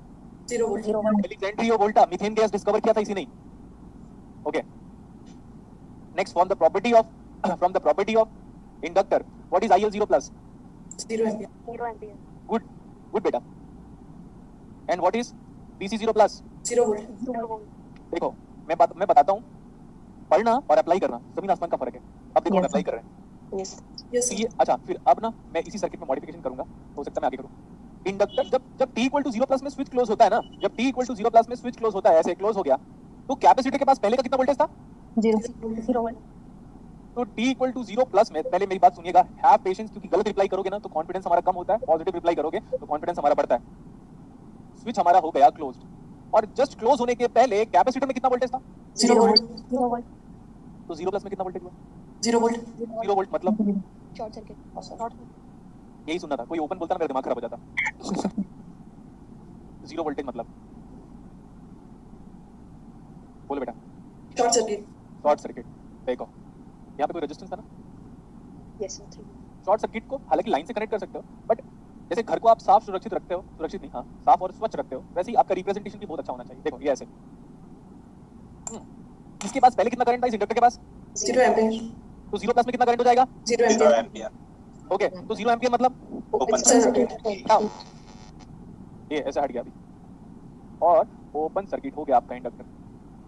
0 volt. 0 volt. Alessandro Volta, methane gas discover किया था इसी ने। Okay, next from the property of inductor, what is IL 0 plus? 0 ampere. 0 ampere. Good बेटा। And what is VC 0 plus? 0 volt. 0 volt. देखो मैं बताता हूँ, पढ़ना और अप्लाई करना जमीन आसमान का फर्क है। अब देखो हम Yes, अप्लाई कर रहे हैं। Yes. Yes, तो sir. ये अच्छा, फिर अब ना मैं इसी सर्किट में मॉडिफिकेशन करूंगा, हो सकता है मैं आगे करूं। इंडक्टर जब t = 0 प्लस में स्विच क्लोज होता है ना, जब t = 0 प्लस में स्विच क्लोज होता है, ऐसे क्लोज हो गया, तो कैपेसिटर के पास पहले का कितना वोल्टेज था? 0. 0 volt. तो t = 0 प्लस में, पहले मेरी बात सुनिएगा, हैव पेशेंस, क्योंकि गलत रिप्लाई करोगे ना तो कॉन्फिडेंस हमारा कम होता है, पॉजिटिव रिप्लाई करोगे तो कॉन्फिडेंस हमारा बढ़ता है। स्विच हमारा हो गया क्लोज्ड, और जस्ट क्लोज होने के पहले कैपेसिटर में कितना वोल्टेज था? 0 volt. 0 volt. तो 0 प्लस में कितना वोल्टेज हुआ? 0 volt. 0 वोल्ट मतलब Short circuit. यही सुनना था, कोई ओपन बोलता ना मेरा दिमाग खराब हो जाता। 0 वोल्टेज मतलब बोलो बेटा। Short circuit. Short circuit. देखो यहाँ पे कोई रेजिस्टेंस था ना? Yes, sir. 3. शॉर्ट सर्किट को हालांकि लाइन से कनेक्ट कर सकते हो, बट जैसे घर को आप साफ सुरक्षित रखते हो, सुरक्षित नहीं, हाँ साफ और स्वच्छ रखते हो, वैसे ही आपका रिप्रेजेंटेशन भी बहुत अच्छा होना चाहिए। देखो ये ऐसे, इसके पास पहले कितना करंट था इस इंडक्टर के पास? 0 ampere. तो 0 प्लस में कितना करंट हो जाएगा? 0 0 ampere. एम्पियर ओके, तो 0 एम्पियर मतलब ओपन Circuit. हाँ, ये ऐसा हट गया अभी, और ओपन सर्किट हो गया आपका इंडक्टर।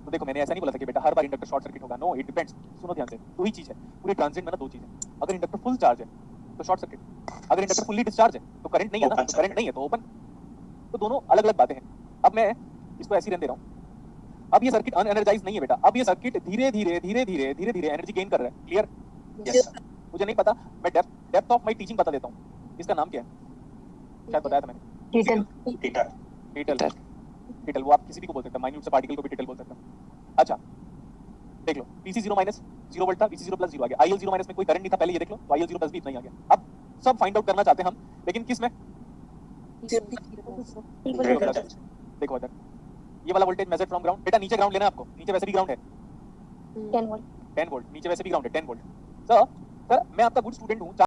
तो देखो मैंने ऐसा नहीं बोला था कि बेटा हर बार इंडक्टर शॉर्ट सर्किट होगा, नो, इट डिपेंड्स। सुनो ध्यान से, दो ही चीज है पूरे ट्रांजिट में ना, दो चीज है। अगर इंडक्टर फुल चार्ज है तो शॉर्ट सर्किट, अगर इंडक्टर फुल्ली डिस्चार्ज है तो करंट नहीं है ना, Open तो करंट नहीं है तो ओपन। तो दोनों अलग अलग बातें हैं। अब मैं इसको ऐसे ही रहने दे रहा हूँ। अब ये सर्किट अनएनर्जाइज नहीं है बेटा, अब ये सर्किट धीरे धीरे एनर्जी गेन कर रहा है। क्लियर? Yes. मुझे नहीं पता, मैं डेप्थ ऑफ माय टीचिंग बता देता हूँ। इसका नाम क्या है? शायद बताया था मैंने। Title. टिटल, वो आप किसी भी को बोल सकते हैं, माइन्यूट से पार्टिकल को भी टिटल बोल सकते हैं। अच्छा देख लो, VC 0 माइनस 0 वोल्ट था, VC 0 प्लस 0 आ गया। IL 0 माइनस में कोई करंट नहीं था पहले, ये देख लो, तो IL 0 प्लस भी इतना ही आ गया। अब सब फाइंड आउट करना चाहते हैं हम, लेकिन किस में? देखो इधर ये वाला वोल्टेज मेजर्ड फ्रॉम ग्राउंड। बेटा नीचे ग्राउंड लेना है आपको, नीचे वैसे भी ग्राउंड है 10 volt. 10 वोल्ट, नीचे वैसे भी ग्राउंड है 10 वोल्ट। सर मैं आपका गुड स्टूडेंट हूँ।